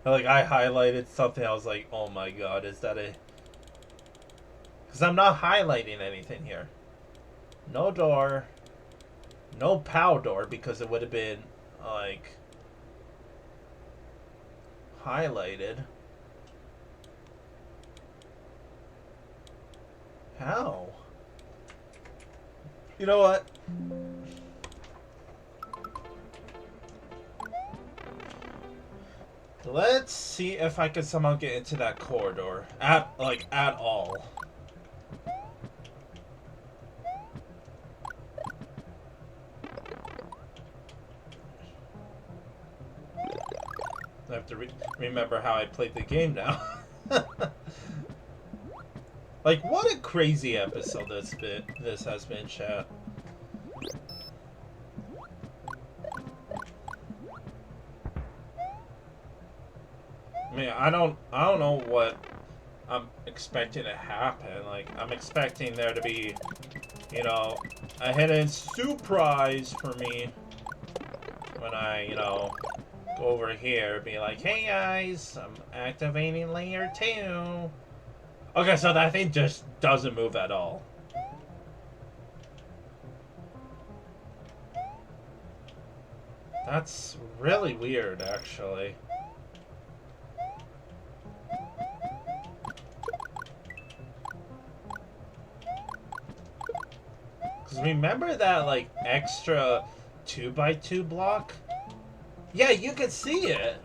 Like, I highlighted something, I was like, oh my god, is that a... Because I'm not highlighting anything here. No door. No POW door, because it would have been, like, highlighted. How? You know what? Let's see if I can somehow get into that corridor. At all. I have to remember how I played the game now. Like, what a crazy episode this has been, chat. I mean, I don't know what I'm expecting to happen. Like, I'm expecting there to be, you know, a hidden surprise for me when I, you know, go over here, be like, hey guys, I'm activating layer 2. Okay, so that thing just doesn't move at all. That's really weird, actually. Because remember that, like, extra 2x2 block? Yeah, you can see it.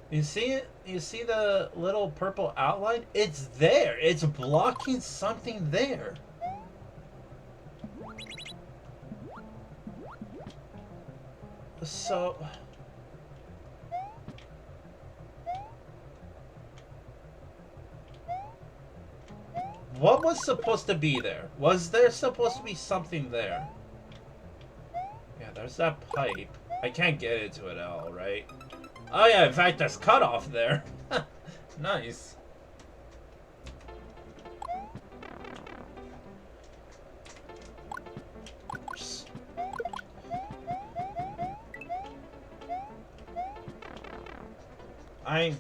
You see it? You see the little purple outline? It's there. It's blocking something there. So... what was supposed to be there? Was there supposed to be something there? Yeah, there's that pipe. I can't get into it at all, right? Oh yeah, in fact, there's cutoff there. Nice. I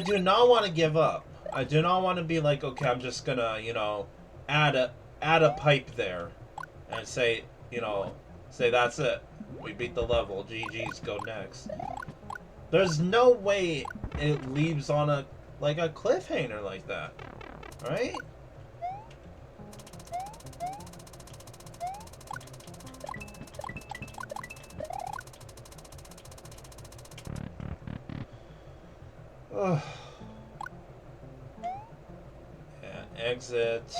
do not want to give up. I do not want to be like, okay, I'm just gonna, add a pipe there, and say, say that's it. We beat the level. GG's, go next. There's no way it leaves on a cliffhanger like that, right? Ugh. Yeah, exit.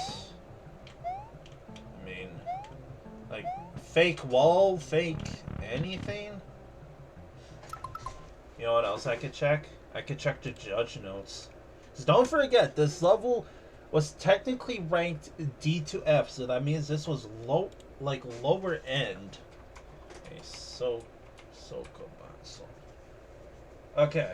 I mean, like, fake wall, fake anything? You know what else I could check? I could check the judge notes. So don't forget, this level was technically ranked D to F, so that means this was lower end. Okay, so okay.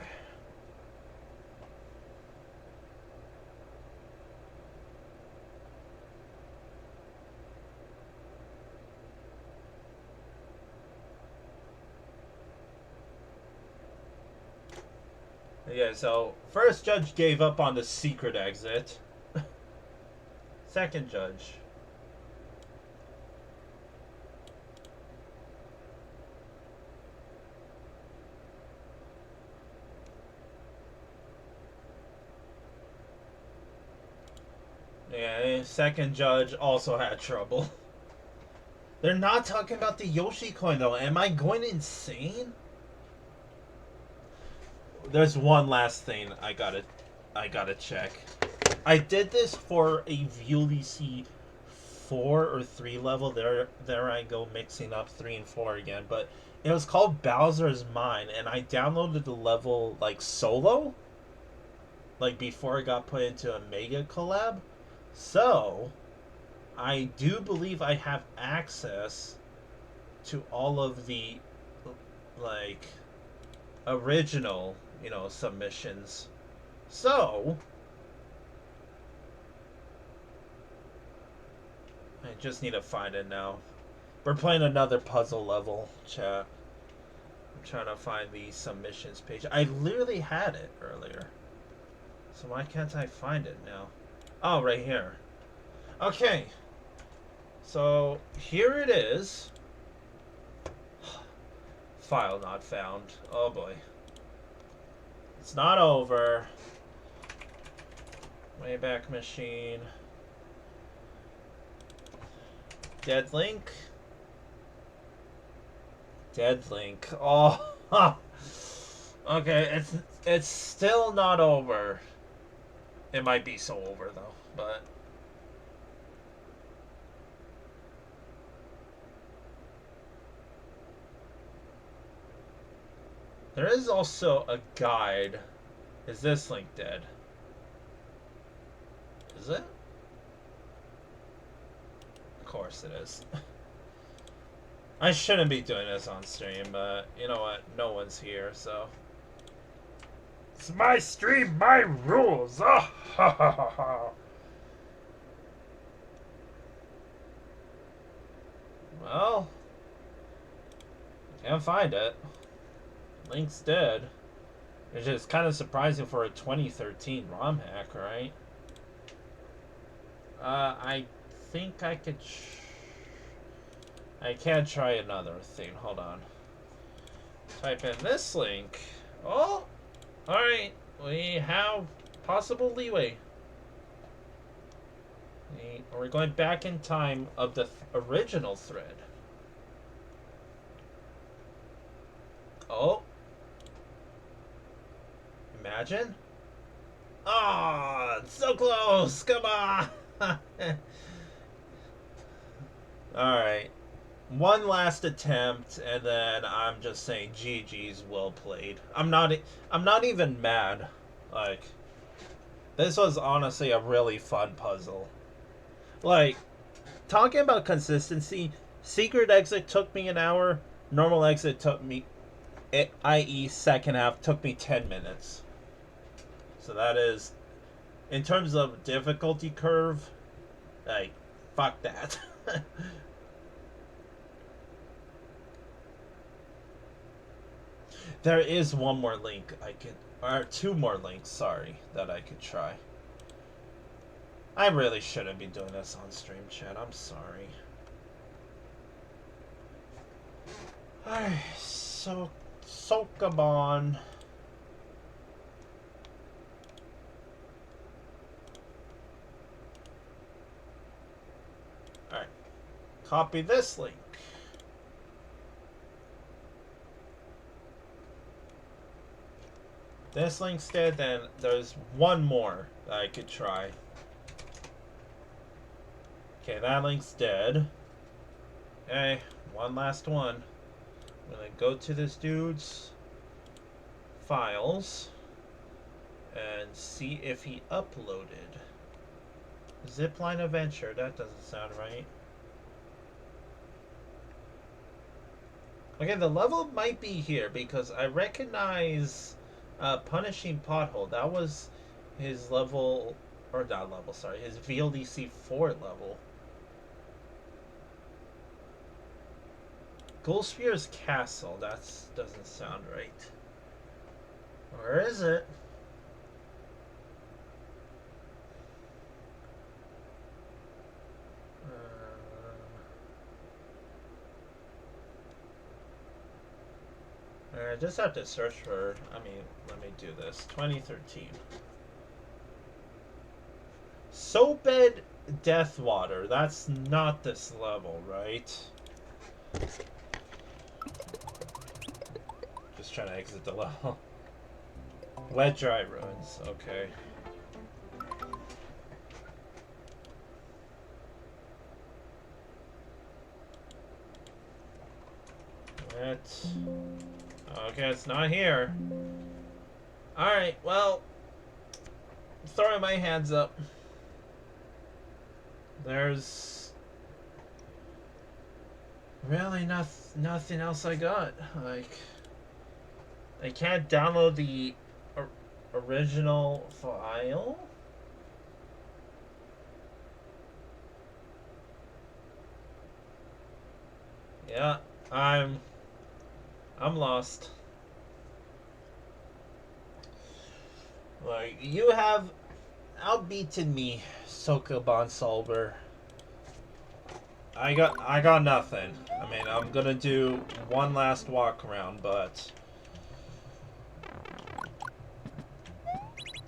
Yeah, so first judge gave up on the secret exit. Second judge. Yeah, second judge also had trouble. They're not talking about the Yoshi coin though. Am I going insane? There's one last thing I gotta check. I did this for a VLC 4 or 3 level. There I go mixing up 3 and 4 again. But it was called Bowser's Mine, and I downloaded the level solo, before it got put into a mega collab. So I do believe I have access to all of the original submissions. So I just need to find it now. We're playing another puzzle level, chat. I'm trying to find the submissions page. I literally had it earlier. So why can't I find it now? Oh, right here. Okay. So here it is. File not found. Oh boy. It's not over. Wayback Machine. Dead Link. Dead Link. Oh. Okay, it's still not over. It might be so over though, but there is also a guide. Is this link dead? Is it? Of course it is. I shouldn't be doing this on stream, but you know what? No one's here, so. It's my stream, my rules! Oh, ha, ha, ha, ha. Well, can't find it. Link's dead. Which is kind of surprising for a 2013 ROM hack, right? I think I could. I can try another thing. Hold on. Type in this link. Oh! Alright. We have possible leeway. We're going back in time of the original thread. Oh. Imagine. Ah, oh, so close. Come on. Alright. One last attempt, and then I'm just saying GG's, well played. I'm not even mad. Like, this was honestly a really fun puzzle. Like, talking about consistency, secret exit took me an hour, normal exit took me, i.e. second half, took me 10 minutes. So that is, in terms of difficulty curve, like, fuck that. There is one more link I could, or two more links, sorry, that I could try. I really shouldn't be doing this on stream, chat. I'm sorry. Alright, so Sokabon. Alright. Copy this link. This link's dead, then there's one more that I could try. Okay, that link's dead. Okay, one last one. I'm gonna go to this dude's files and see if he uploaded. Zipline Adventure, that doesn't sound right. Okay, the level might be here because I recognize Punishing Pothole. That was his level, or not level, sorry, his VLDC 4 level. Ghoulspear's Castle, that doesn't sound right. Where is it? I just have to search for, let me do this. 2013. Soapbed Deathwater. That's not this level, right? Just trying to exit the level. Wet Dry Ruins. Okay. Okay, it's not here. Alright, well, throwing my hands up. There's really nothing else I got. Like, I can't download the original file. Yeah, I'm lost. Like, you have outbeaten me, Sokabon Solver. I got nothing. I mean, I'm gonna do one last walk around, but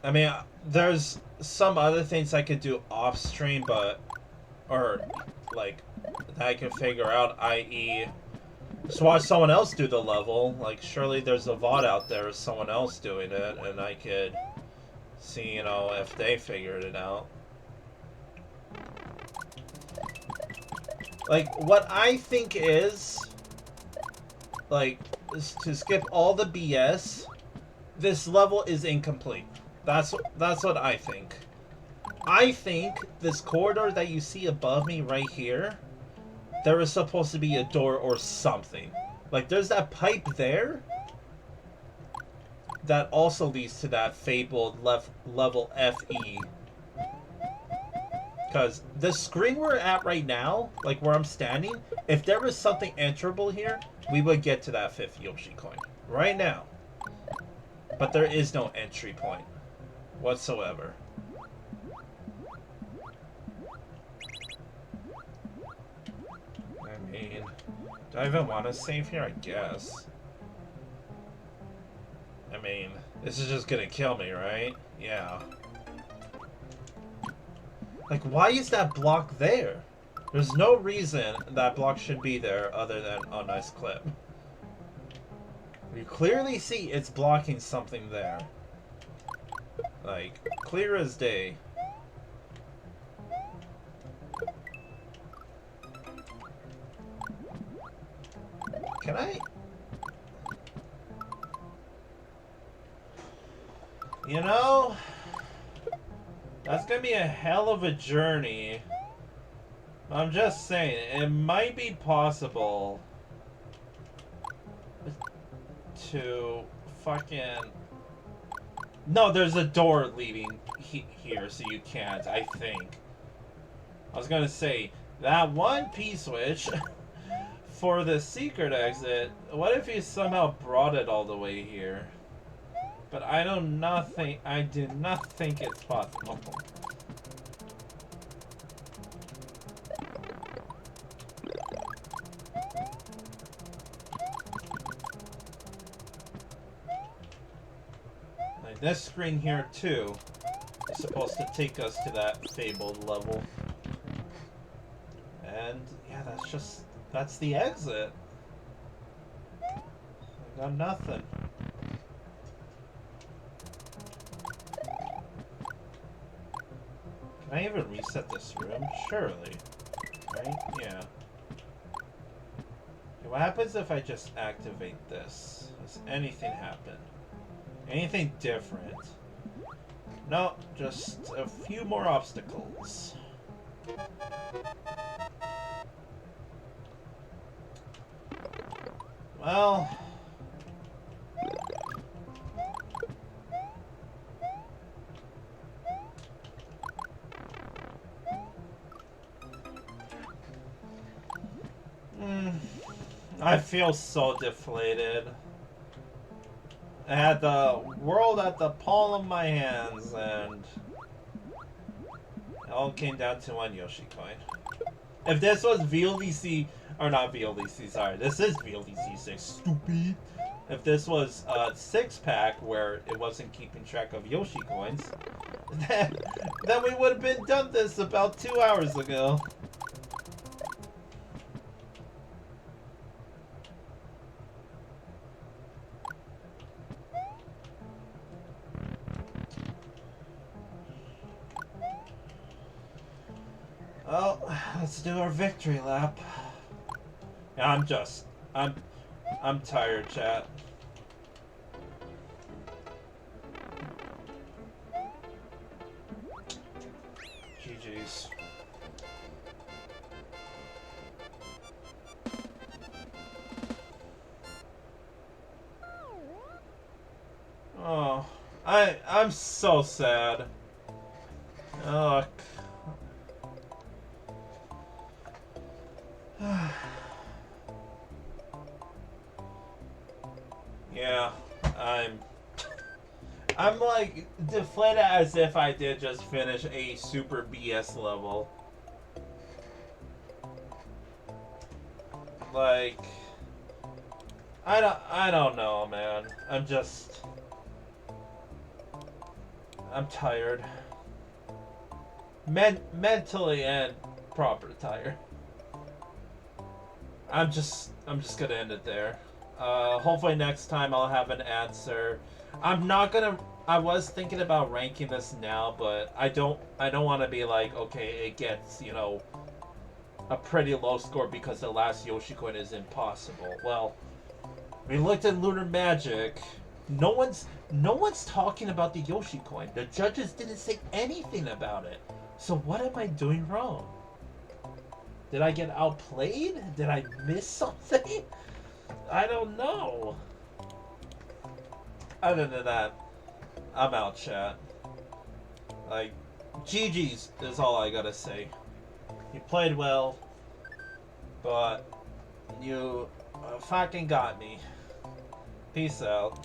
I mean, there's some other things I could do off stream, but or like that I can figure out, i.e. just watch someone else do the level. Like, surely there's a VOD out there with someone else doing it, and I could see, you know, if they figured it out. Like, what I think is, like, is to skip all the BS, this level is incomplete. That's what I think. I think this corridor that you see above me right here, there is supposed to be a door or something. Like, there's that pipe there that also leads to that fabled level FE. Because the screen we're at right now, like where I'm standing, if there was something enterable here, we would get to that 5th Yoshi coin. Right now. But there is no entry point whatsoever. I mean, do I even want to save here? I guess. I mean, this is just gonna kill me, right? Yeah. Like, why is that block there? There's no reason that block should be there other than, oh, nice clip. You clearly see it's blocking something there. Like, clear as day. Can I? You know, that's gonna be a hell of a journey. I'm just saying, it might be possible to fucking... No, there's a door leading here, so you can't, I think. I was gonna say, that one P-switch for the secret exit, what if he somehow brought it all the way here? But I do not think it's possible. Like this screen here too is supposed to take us to that fabled level. And yeah, that's the exit. I got nothing. Can I even reset this room? Surely. Right? Yeah. Okay, what happens if I just activate this? Does anything happen? Anything different? No, just a few more obstacles. Well... I feel so deflated. I had the world at the palm of my hands, and it all came down to one Yoshi coin. If this was VLDC, or not VLDC, sorry, this is VLDC 6, stupid. If this was a 6-pack where it wasn't keeping track of Yoshi coins, then we would have been done this about 2 hours ago. Well, let's do our victory lap. Yeah, I'm tired, chat. GG's. Oh, I'm so sad. Oh. Yeah, I'm like deflated as if I did just finish a super BS level. Like, I don't know, man. I'm tired. Mentally and proper tired. I'm just gonna end it there. Hopefully next time I'll have an answer. I was thinking about ranking this now, but I don't want to be like, okay, it gets, you know, a pretty low score because the last Yoshi coin is impossible. Well, we looked at Lunar Magic. No one's talking about the Yoshi coin. The judges didn't say anything about it. So what am I doing wrong? Did I get outplayed? Did I miss something? I don't know. Other than that, I'm out, chat. Like, GG's is all I gotta say. You played well, but you fucking got me. Peace out.